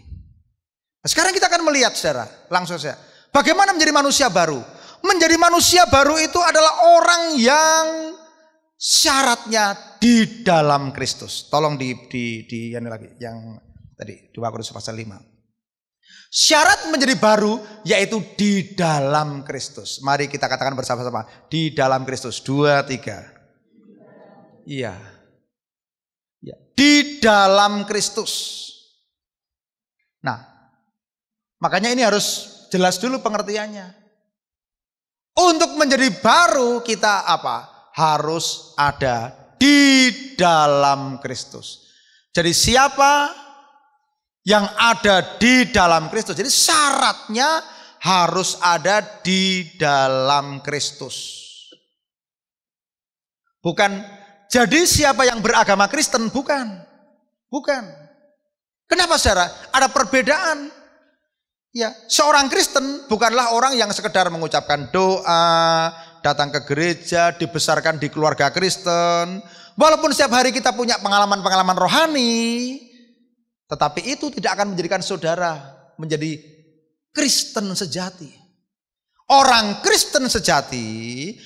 Nah, sekarang kita akan melihat saudara, langsung saja. Bagaimana menjadi manusia baru? Menjadi manusia baru itu adalah orang yang syaratnya di dalam Kristus. Tolong di yang lagi, yang tadi 2 Korintus pasal 5. Syarat menjadi baru yaitu di dalam Kristus. Mari kita katakan bersama-sama, di dalam Kristus. 2, 3. Iya. Ya, di dalam Kristus. Nah, makanya ini harus jelas dulu pengertiannya. Untuk menjadi baru kita apa? Harus ada di dalam Kristus. Jadi siapa yang ada di dalam Kristus? Jadi syaratnya harus ada di dalam Kristus. Bukan jadi siapa yang beragama Kristen, bukan. Kenapa saudara? Ada perbedaan. Ya, seorang Kristen bukanlah orang yang sekedar mengucapkan doa, datang ke gereja, dibesarkan di keluarga Kristen. Walaupun setiap hari kita punya pengalaman-pengalaman rohani, tetapi itu tidak akan menjadikan saudara menjadi Kristen sejati. Orang Kristen sejati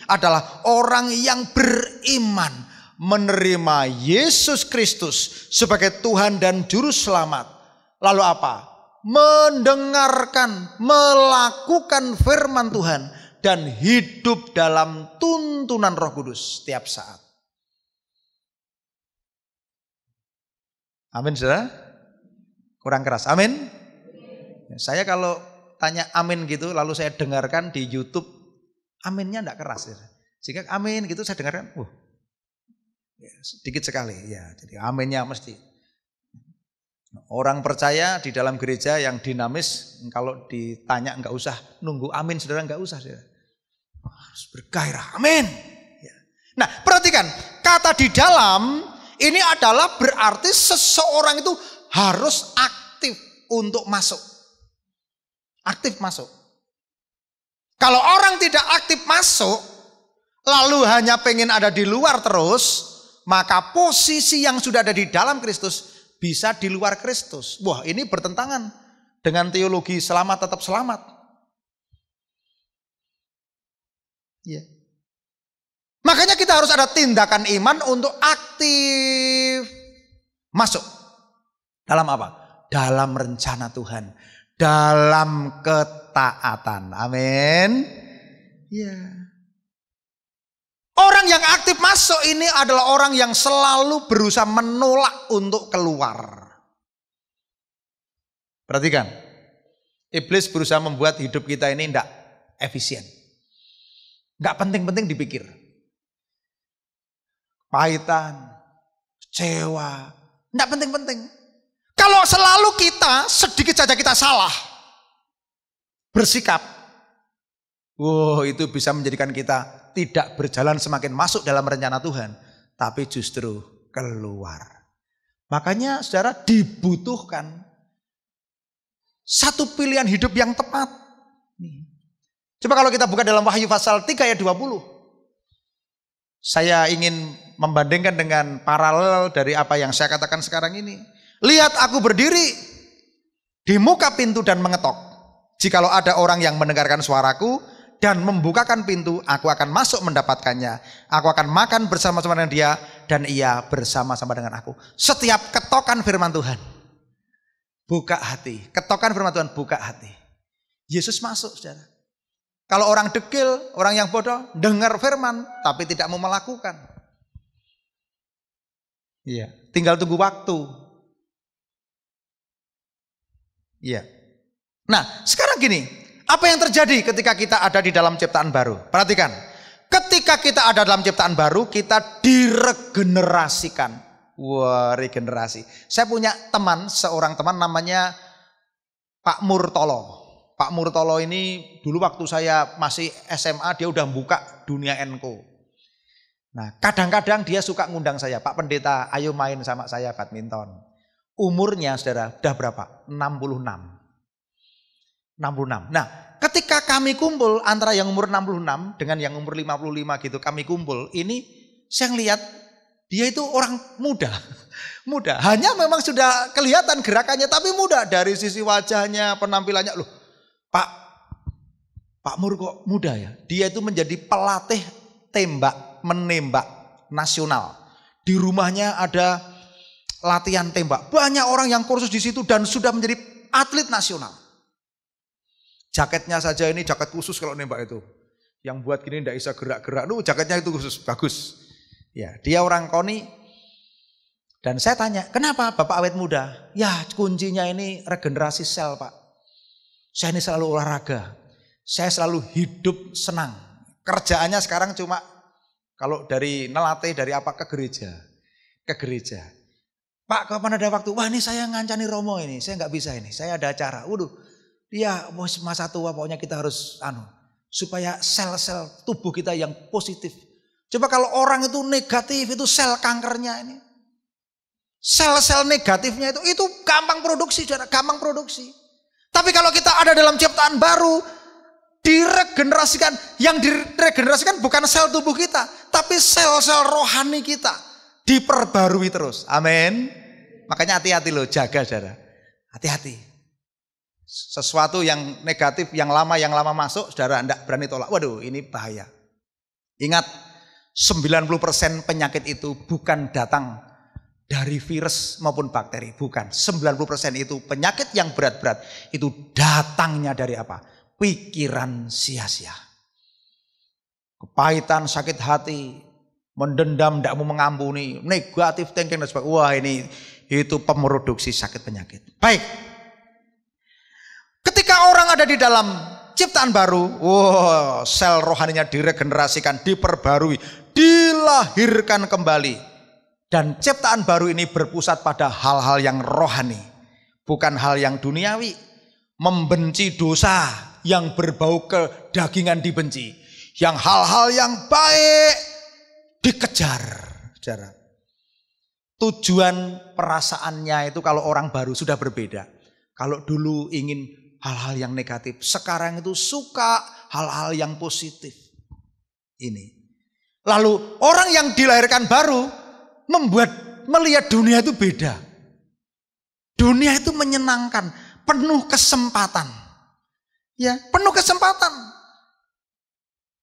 adalah orang yang beriman, menerima Yesus Kristus sebagai Tuhan dan Juru Selamat. Lalu apa? Mendengarkan, melakukan firman Tuhan, dan hidup dalam tuntunan Roh Kudus setiap saat. Amin saudara? Kurang keras, amin. Saya kalau tanya amin gitu lalu saya dengarkan di YouTube, aminnya enggak keras ya. Sehingga amin gitu saya dengarkan, ya, sedikit sekali ya. Jadi aminnya mesti. Orang percaya di dalam gereja yang dinamis, kalau ditanya enggak usah nunggu amin, saudara, enggak usah saudara. Harus bergairah, amin ya. Nah perhatikan, kata di dalam ini adalah berarti seseorang itu harus aktif untuk masuk. Aktif masuk. Kalau orang tidak aktif masuk, lalu hanya pengen ada di luar terus, maka posisi yang sudah ada di dalam Kristus bisa di luar Kristus. Wah, ini bertentangan dengan teologi selamat tetap selamat. Ya. Makanya kita harus ada tindakan iman untuk aktif masuk. Dalam apa? Dalam rencana Tuhan. Dalam ketaatan. Amin. Ya. Orang yang aktif masuk ini adalah orang yang selalu berusaha menolak untuk keluar. Perhatikan. Iblis berusaha membuat hidup kita ini tidak efisien. Tidak penting-penting dipikir. Pahitan, kecewa, tidak penting-penting. Kalau selalu kita, sedikit saja kita salah bersikap, itu bisa menjadikan kita tidak berjalan semakin masuk dalam rencana Tuhan, tapi justru keluar. Makanya saudara dibutuhkan satu pilihan hidup yang tepat. Coba kalau kita buka dalam Wahyu pasal 3 ayat 20. Saya ingin membandingkan dengan paralel dari apa yang saya katakan sekarang ini. Lihat aku berdiri di muka pintu dan mengetok. Jikalau ada orang yang mendengarkan suaraku dan membukakan pintu, aku akan masuk mendapatkannya. Aku akan makan bersama-sama dengan dia dan ia bersama-sama dengan aku. Setiap ketokan firman Tuhan, buka hati. Ketokan firman Tuhan, buka hati. Yesus masuk, saudara. Kalau orang dekil, orang yang bodoh, dengar firman tapi tidak mau melakukan. Iya, tinggal tunggu waktu. Iya. Nah, sekarang gini, apa yang terjadi ketika kita ada di dalam ciptaan baru? Perhatikan, ketika kita ada dalam ciptaan baru, kita diregenerasikan. Wah, regenerasi. Saya punya teman, seorang teman namanya Pak Murtolo. Pak Murtolo ini dulu waktu saya masih SMA, dia udah buka dunia Enko. Nah, kadang-kadang dia suka ngundang saya, Pak Pendeta, ayo main sama saya badminton. Umurnya, saudara, udah berapa? 66. Nah, ketika kami kumpul antara yang umur 66 dengan yang umur 55 gitu, kami kumpul, ini saya ngelihat dia itu orang muda. Muda, hanya memang sudah kelihatan gerakannya tapi muda dari sisi wajahnya, penampilannya. Loh, Pak Mur kok muda ya? Dia itu menjadi pelatih menembak nasional. Di rumahnya ada latihan tembak. Banyak orang yang kursus di situ dan sudah menjadi atlet nasional. Jaketnya saja ini jaket khusus kalau nembak itu. Yang buat gini tidak bisa gerak-gerak. Jaketnya itu khusus, bagus. Ya, dia orang KONI. Dan saya tanya, kenapa Bapak awet muda? Ya, kuncinya ini regenerasi sel, Pak. Saya ini selalu olahraga. Saya selalu hidup senang. Kerjaannya sekarang cuma kalau dari nelatih dari apa ke gereja. Ke gereja. Pak, kapan ada waktu? Wah, ini saya ngancani Romo ini. Saya nggak bisa ini. Saya ada acara. Waduh. Dia masa tua pokoknya kita harus supaya sel-sel tubuh kita yang positif. Coba kalau orang itu negatif, itu sel kankernya ini. Sel-sel negatifnya itu gampang produksi, saudara, gampang produksi. Tapi kalau kita ada dalam ciptaan baru, diregenerasikan, yang diregenerasikan bukan sel tubuh kita, tapi sel-sel rohani kita diperbarui terus. Amin. Makanya hati-hati loh, jaga, saudara. Hati-hati. Sesuatu yang negatif, yang lama masuk, saudara tidak berani tolak. Waduh, ini bahaya. Ingat, 90% penyakit itu bukan datang dari virus maupun bakteri. Bukan, 90% itu penyakit yang berat-berat. Itu datangnya dari apa? Pikiran sia-sia. Kepahitan, sakit hati, mendendam, tidak mau mengampuni, negatif thinking dan sebagainya. Wah, ini itu pemeroduksi sakit penyakit. Baik. Ketika orang ada di dalam ciptaan baru, sel rohaninya diregenerasikan, diperbarui, dilahirkan kembali. Dan ciptaan baru ini berpusat pada hal-hal yang rohani, bukan hal yang duniawi. Membenci dosa yang berbau kedagingan dibenci. Yang hal-hal yang baik dikejar. Saudara. Tujuan perasaannya itu kalau orang baru sudah berbeda. Kalau dulu ingin hal-hal yang negatif, sekarang itu suka hal-hal yang positif. Ini. Lalu orang yang dilahirkan baru melihat dunia itu beda. Dunia itu menyenangkan, penuh kesempatan. Ya, penuh kesempatan.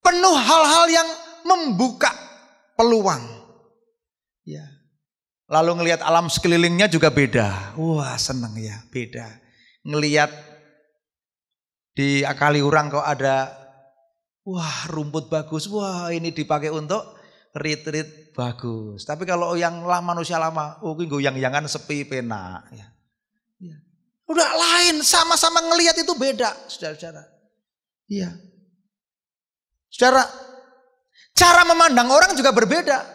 Penuh hal-hal yang membuka peluang. Ya. Lalu ngelihat alam sekelilingnya juga beda. Wah, seneng ya, beda. Ngelihat di Kaliurang kok ada, wah rumput bagus, wah ini dipakai untuk retreat bagus. Tapi kalau yang manusia lama, goyang-goyangan sepi penak. Ya. Ya. Udah lain, sama-sama ngelihat itu beda, saudara-saudara. Iya. Saudara, cara memandang orang juga berbeda.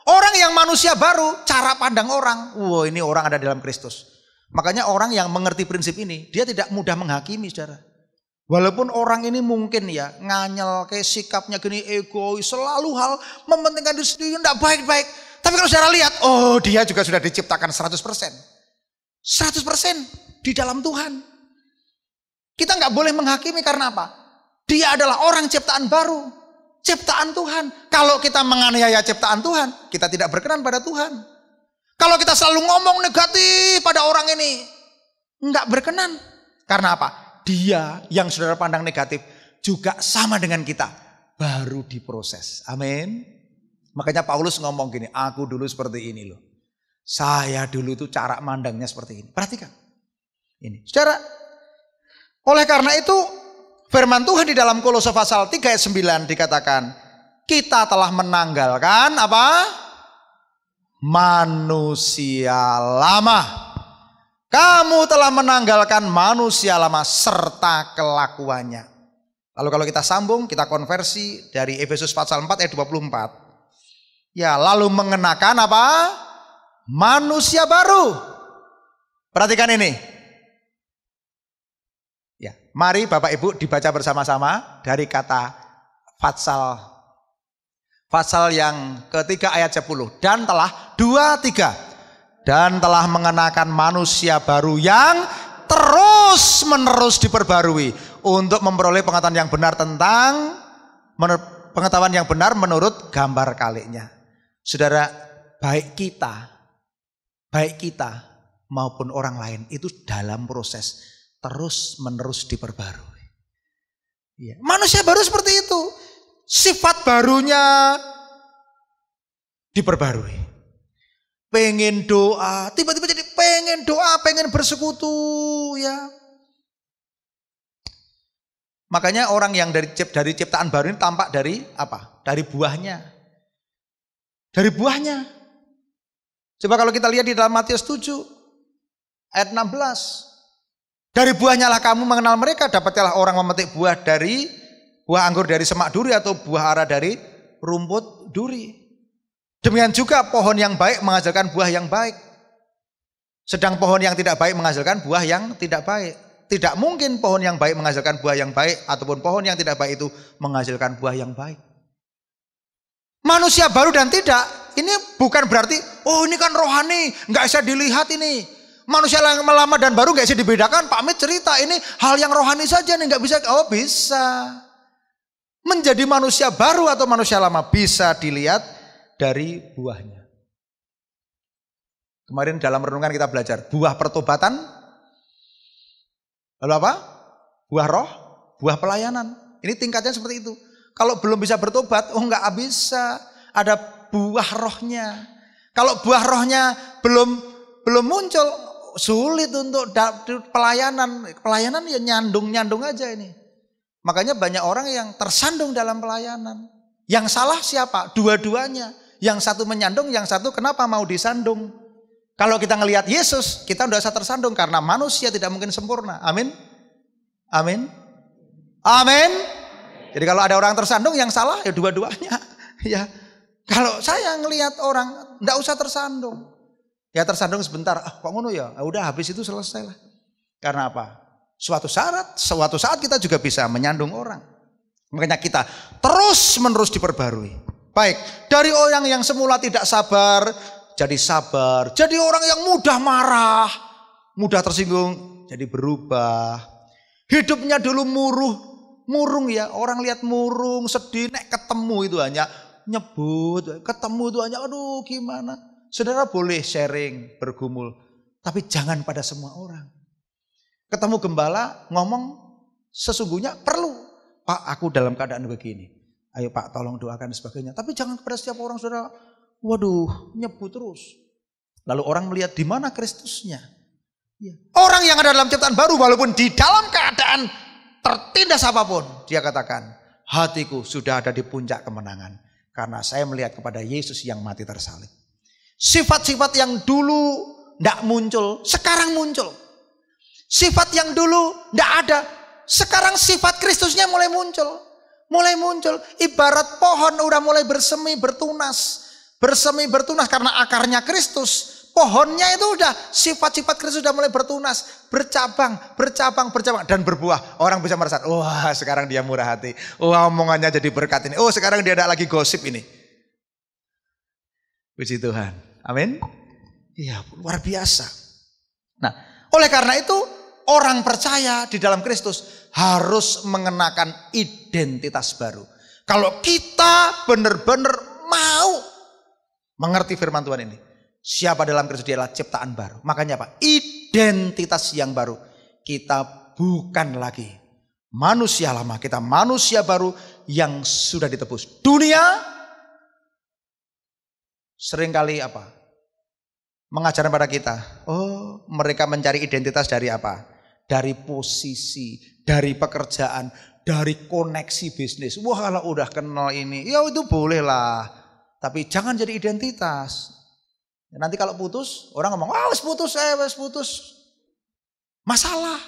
Orang yang manusia baru, cara pandang orang, wah ini orang ada dalam Kristus. Makanya orang yang mengerti prinsip ini, dia tidak mudah menghakimi, saudara. Walaupun orang ini mungkin ya nganyel, kayak sikapnya gini, egois, selalu hal mementingkan diri sendiri, tidak baik-baik. Tapi kalau saudara lihat, oh dia juga sudah diciptakan 100%. 100% di dalam Tuhan. Kita nggak boleh menghakimi karena apa? Dia adalah orang ciptaan baru. ciptaan Tuhan. Kalau kita menganiaya ciptaan Tuhan, kita tidak berkenan pada Tuhan. Kalau kita selalu ngomong negatif pada orang ini, enggak berkenan. Karena apa? Dia yang saudara pandang negatif juga sama dengan kita, baru diproses. Amin. Makanya Paulus ngomong gini, aku dulu seperti ini loh. Saya dulu itu cara mandangnya seperti ini. Perhatikan. Ini. Saudara, oleh karena itu firman Tuhan di dalam Kolose pasal 3 ayat 9 dikatakan, kita telah menanggalkan apa? Manusia lama. Kamu telah menanggalkan manusia lama serta kelakuannya. Lalu kalau kita sambung, kita konversi dari Efesus pasal 4 ayat 24. Ya, lalu mengenakan apa? Manusia baru. Perhatikan ini. Ya, mari Bapak Ibu dibaca bersama-sama dari kata Fatsal yang ketiga ayat 10. Dan telah 2-3. Dan telah mengenakan manusia baru yang terus menerus diperbarui untuk memperoleh pengetahuan yang benar pengetahuan yang benar menurut gambar kaliknya. Saudara, baik kita maupun orang lain itu dalam proses terus menerus diperbarui. Ya, manusia baru seperti itu. Sifat barunya diperbarui. Pengen doa, tiba-tiba jadi pengen doa, pengen bersekutu, ya. Makanya orang yang dari ciptaan baru ini tampak dari apa? Dari buahnya. Dari buahnya. Coba kalau kita lihat di dalam Matius 7 ayat 16. Dari buahnya lah kamu mengenal mereka, dapatlah orang memetik buah anggur dari semak duri atau buah ara dari rumput duri. Demikian juga pohon yang baik menghasilkan buah yang baik. Sedang pohon yang tidak baik menghasilkan buah yang tidak baik. Tidak mungkin pohon yang baik menghasilkan buah yang baik ataupun pohon yang tidak baik itu menghasilkan buah yang baik. Manusia baru dan tidak, ini bukan berarti oh ini kan rohani, nggak bisa dilihat ini. Manusia yang lama dan baru nggak bisa dibedakan. Pak Mit cerita ini hal yang rohani saja nih, nggak bisa. Oh bisa. Menjadi manusia baru atau manusia lama bisa dilihat dari buahnya. Kemarin dalam renungan kita belajar buah pertobatan. Lalu apa? Buah roh, buah pelayanan. Ini tingkatnya seperti itu. Kalau belum bisa bertobat, oh nggak bisa. Ada buah rohnya. Kalau buah rohnya belum muncul, sulit untuk pelayanan. Pelayanan ya nyandung aja ini. Makanya banyak orang yang tersandung dalam pelayanan. Yang salah siapa? Dua-duanya. Yang satu menyandung, yang satu kenapa mau disandung? Kalau kita ngelihat Yesus, kita udah usah tersandung karena manusia tidak mungkin sempurna. Amin. Amin. Amin. Jadi kalau ada orang tersandung, yang salah ya dua-duanya. Ya. Kalau saya ngelihat orang, enggak usah tersandung. Ya tersandung sebentar, kok ngono ya? Udah habis itu selesai lah. Karena apa? Suatu saat kita juga bisa menyandung orang. Makanya kita terus menerus diperbarui. Baik, dari orang yang semula tidak sabar, jadi sabar. Jadi orang yang mudah marah, mudah tersinggung, jadi berubah. Hidupnya dulu murung ya. Orang lihat murung, sedih, nek ketemu itu hanya nyebut. Ketemu itu hanya aduh gimana. Saudara boleh sharing, bergumul. Tapi jangan pada semua orang. Ketemu gembala, ngomong sesungguhnya perlu. Pak, aku dalam keadaan begini. Ayo Pak, tolong doakan dan sebagainya. Tapi jangan kepada setiap orang saudara. Waduh, nyebut terus. Lalu orang melihat di mana Kristusnya. Ya. Orang yang ada dalam ciptaan baru, walaupun di dalam keadaan tertindas apapun, dia katakan, hatiku sudah ada di puncak kemenangan. Karena saya melihat kepada Yesus yang mati tersalib. Sifat-sifat yang dulu tidak muncul, sekarang muncul. Sifat yang dulu tidak ada, sekarang sifat Kristusnya mulai muncul. Mulai muncul, ibarat pohon udah mulai bersemi bertunas. Bersemi bertunas karena akarnya Kristus. Pohonnya itu udah sifat-sifat Kristus sudah mulai bertunas. Bercabang dan berbuah. Orang bisa merasa, wah sekarang dia murah hati. Wah omongannya jadi berkat ini. Oh sekarang dia tidak lagi gosip ini. Puji Tuhan. Amin. Iya luar biasa. Nah oleh karena itu orang percaya di dalam Kristus harus mengenakan identitas baru. Kalau kita benar-benar mau mengerti firman Tuhan ini. Siapa dalam Kristus dia adalah ciptaan baru. Makanya apa? Identitas yang baru. Kita bukan lagi manusia lama. Kita manusia baru yang sudah ditebus. Dunia seringkali apa? Mengajarkan pada kita. Oh, mereka mencari identitas dari apa? Dari posisi, dari pekerjaan, dari koneksi bisnis. Wah, kalau udah kenal ini, ya itu boleh lah. Tapi jangan jadi identitas. Nanti kalau putus, orang ngomong, wes putus. Masalah.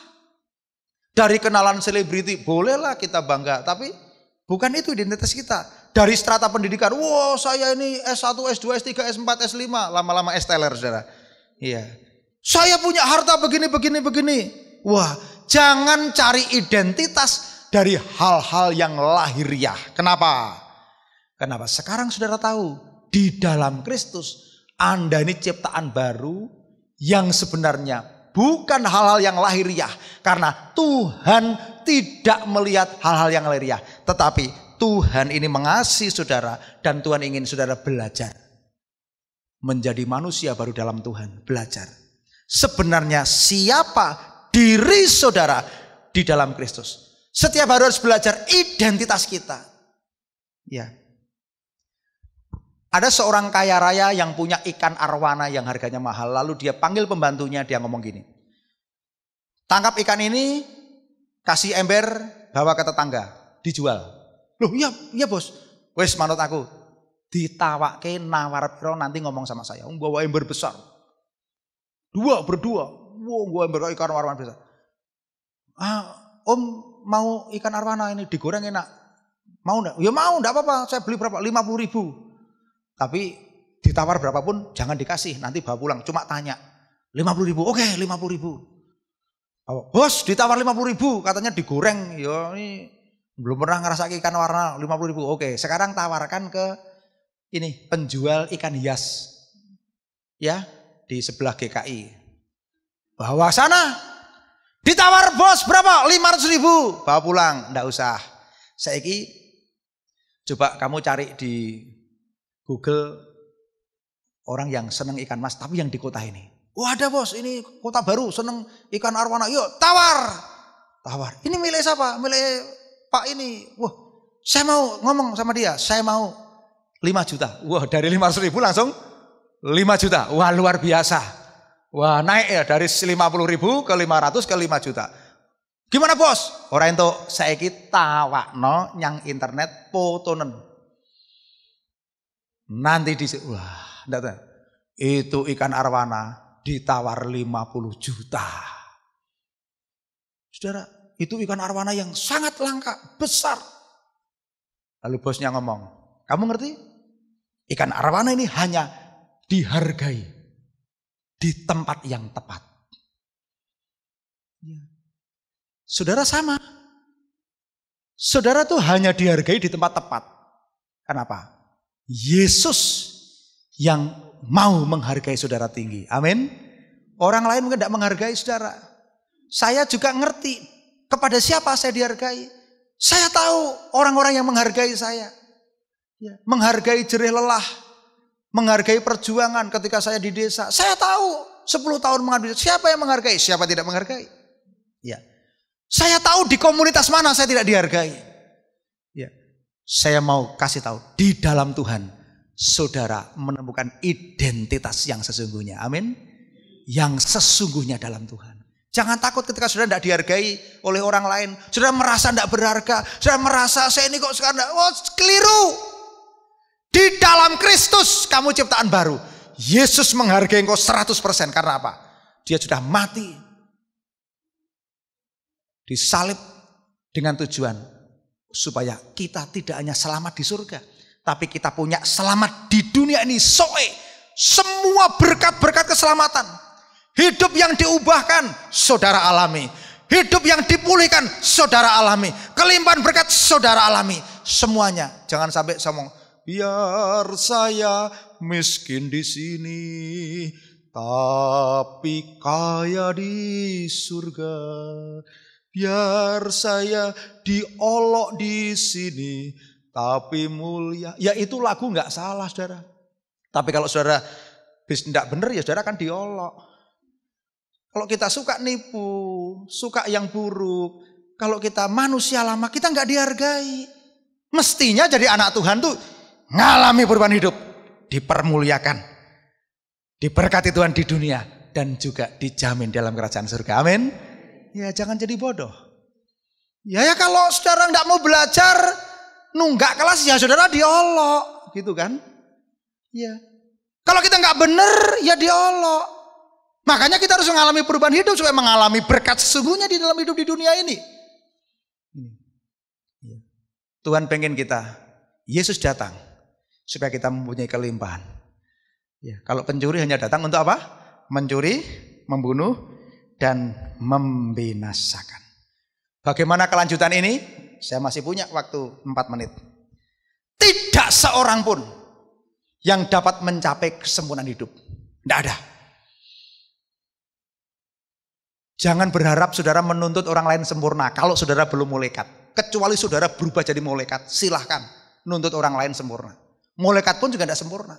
Dari kenalan selebriti, bolehlah kita bangga. Tapi bukan itu identitas kita. Dari strata pendidikan, wah saya ini S1, S2, S3, S4, S5. Lama-lama S-teller, saudara. Iya. Saya punya harta begini. Wah, jangan cari identitas dari hal-hal yang lahiriah. Kenapa? Sekarang saudara tahu, di dalam Kristus, Anda ini ciptaan baru yang sebenarnya bukan hal-hal yang lahiriah. Karena Tuhan tidak melihat hal-hal yang lahiriah. Tetapi Tuhan ini mengasihi saudara dan Tuhan ingin saudara belajar. Menjadi manusia baru dalam Tuhan, belajar. Sebenarnya siapa diri saudara di dalam Kristus. Setiap hari harus belajar identitas kita. Ya. Ada seorang kaya raya yang punya ikan arwana yang harganya mahal. Lalu dia panggil pembantunya, dia ngomong gini. Tangkap ikan ini, kasih ember, bawa ke tetangga, dijual. Loh iya bos. Wes manut aku. Ditawake nawar piro nanti ngomong sama saya. Bawa ember besar. Berdua. Wow, gue ember ikan arwana besar. Om mau ikan arwana ini digoreng enak. Mau enggak? Ya mau, enggak apa-apa. Saya beli berapa? 50.000. Tapi ditawar berapapun jangan dikasih, nanti bawa pulang. Cuma tanya, 50.000, oke 50.000. Oh, bos ditawar 50.000, katanya digoreng. Ya ini belum pernah ngerasa ikan warna 50.000. Oke, sekarang tawarkan ke ini penjual ikan hias, ya di sebelah GKI. Bawa sana, ditawar bos berapa? 500.000, bawa pulang, enggak usah. Saiki coba kamu cari di Google orang yang seneng ikan mas, tapi yang di kota ini. Wah ada bos, ini kota baru seneng ikan arwana. Yuk tawar. Ini milik siapa? Milik Pak ini. Wah saya mau ngomong sama dia. Saya mau 5 juta. Wah dari 500.000 langsung 5 juta. Wah luar biasa. Wah naik ya dari 50.000 ke 500 ke 5 juta. Gimana bos? Orang itu saya tawakno nyang internet fotonen. Nanti wah, enggak, itu ikan arwana ditawar 50 juta. Saudara, itu ikan arwana yang sangat langka, besar. Lalu bosnya ngomong, kamu ngerti? Ikan arwana ini hanya dihargai di tempat yang tepat. Saudara sama. Saudara tuh hanya dihargai di tempat tepat. Kenapa? Yesus yang mau menghargai saudara tinggi. Amin. Orang lain mungkin tidak menghargai saudara. Saya juga ngerti kepada siapa saya dihargai. Saya tahu orang-orang yang menghargai saya. Ya, menghargai jerih lelah. Menghargai perjuangan ketika saya di desa. Saya tahu 10 tahun mengabdi. Siapa yang menghargai, siapa tidak menghargai. Ya. Saya tahu di komunitas mana saya tidak dihargai. Ya. Saya mau kasih tahu, di dalam Tuhan, saudara menemukan identitas yang sesungguhnya. Amin. Yang sesungguhnya dalam Tuhan. Jangan takut ketika saudara tidak dihargai oleh orang lain. Saudara merasa tidak berharga. Saudara merasa saya ini kok sekarang. Oh, keliru. Di dalam Kristus kamu ciptaan baru. Yesus menghargai engkau 100%. Karena apa? Dia sudah mati. Disalib dengan tujuan supaya kita tidak hanya selamat di surga, tapi kita punya selamat di dunia ini. Semua berkat-berkat keselamatan, hidup yang diubahkan, saudara alami. Hidup yang dipulihkan, saudara alami. Kelimpahan berkat, saudara alami. Semuanya. Jangan sampai ngomong, biar saya miskin di sini, tapi kaya di surga. Biar saya diolok di sini, tapi mulia. Ya itu lagu nggak salah saudara. Tapi kalau saudara tidak benar ya saudara akan diolok. Kalau kita suka nipu, suka yang buruk, kalau kita manusia lama kita nggak dihargai. Mestinya jadi anak Tuhan tuh ngalami perubahan hidup, dipermuliakan, diberkati Tuhan di dunia dan juga dijamin dalam kerajaan surga. Amin. Ya jangan jadi bodoh. Ya kalau saudara nggak mau belajar, nunggak kelas ya saudara diolok, gitu kan? Ya. Kalau kita nggak bener ya diolok. Makanya kita harus mengalami perubahan hidup supaya mengalami berkat sesungguhnya di dalam hidup di dunia ini. Tuhan pengen kita, Yesus datang supaya kita mempunyai kelimpahan. Ya, kalau pencuri hanya datang untuk apa? Mencuri, membunuh, dan membinasakan. Bagaimana kelanjutan ini? Saya masih punya waktu 4 menit. Tidak seorang pun yang dapat mencapai kesempurnaan hidup. Tidak ada. Jangan berharap saudara menuntut orang lain sempurna kalau saudara belum malaikat. Kecuali saudara berubah jadi malaikat, silahkan nuntut orang lain sempurna. Malaikat pun juga tidak sempurna.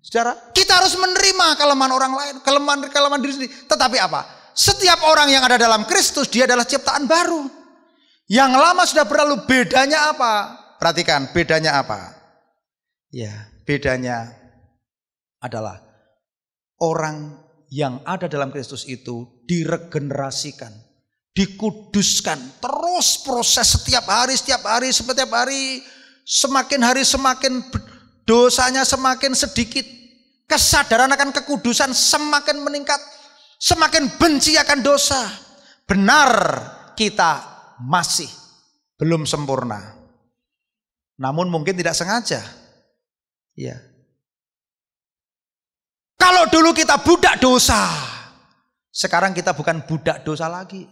Saudara, kita harus menerima kelemahan orang lain, kelemahan diri sendiri. Tetapi apa? Setiap orang yang ada dalam Kristus, dia adalah ciptaan baru. Yang lama sudah berlalu, bedanya apa? Perhatikan, bedanya apa? Ya, bedanya adalah orang yang ada dalam Kristus itu diregenerasikan, dikuduskan, terus proses setiap hari, semakin hari semakin dosanya semakin sedikit, kesadaran akan kekudusan semakin meningkat, semakin benci akan dosa. Benar kita masih belum sempurna, namun mungkin tidak sengaja. Ya. Kalau dulu kita budak dosa, sekarang kita bukan budak dosa lagi.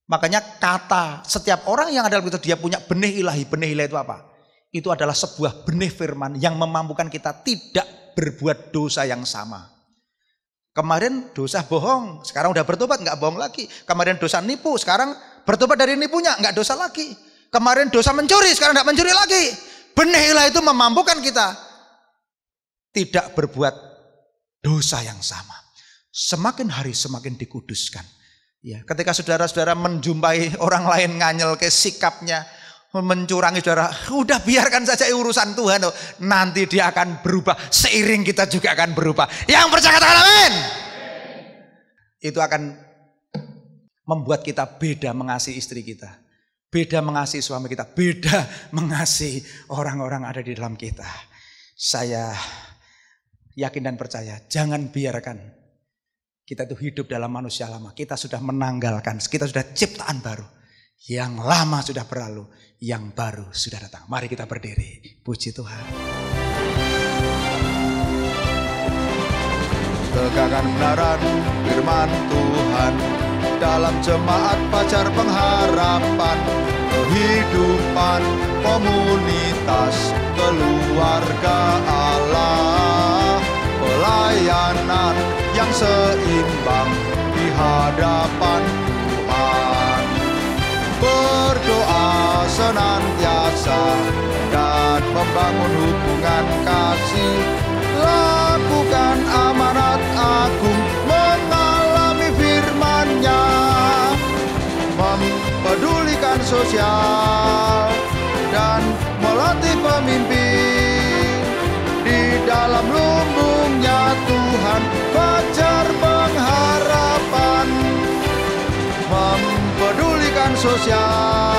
Makanya kata setiap orang yang ada dalam itu dia punya benih ilahi. Benih ilahi itu apa? Itu adalah sebuah benih firman yang memampukan kita tidak berbuat dosa yang sama. Kemarin dosa bohong, sekarang udah bertobat nggak bohong lagi. Kemarin dosa nipu, sekarang bertobat dari nipunya nggak dosa lagi. Kemarin dosa mencuri, sekarang nggak mencuri lagi. Benih ilahi itu memampukan kita tidak berbuat dosa yang sama. Semakin hari semakin dikuduskan. Ya, ketika saudara-saudara menjumpai orang lain nganyel ke sikapnya, mencurangi saudara, udah biarkan saja urusan Tuhan. Nanti dia akan berubah, seiring kita juga akan berubah. Yang percaya katakan amin. Itu akan membuat kita beda mengasihi istri kita, beda mengasihi suami kita, beda mengasihi orang-orang ada di dalam kita. Saya yakin dan percaya, jangan biarkan kita itu hidup dalam manusia lama. Kita sudah menanggalkan, kita sudah ciptaan baru. Yang lama sudah berlalu, yang baru sudah datang. Mari kita berdiri, puji Tuhan. Tegakkan kebenaran firman Tuhan dalam jemaat Fajar Pengharapan, kehidupan komunitas keluarga Allah, pelayanan yang seimbang di hadapan Tuhan. Berdoa senantiasa dan membangun hubungan kasih, lakukan amanat agung, mengalami firman-Nya, mempedulikan sosial dan melatih pemimpin di dalam lumbungnya Tuhan. Fajar Pengharapan mempedulikan sosial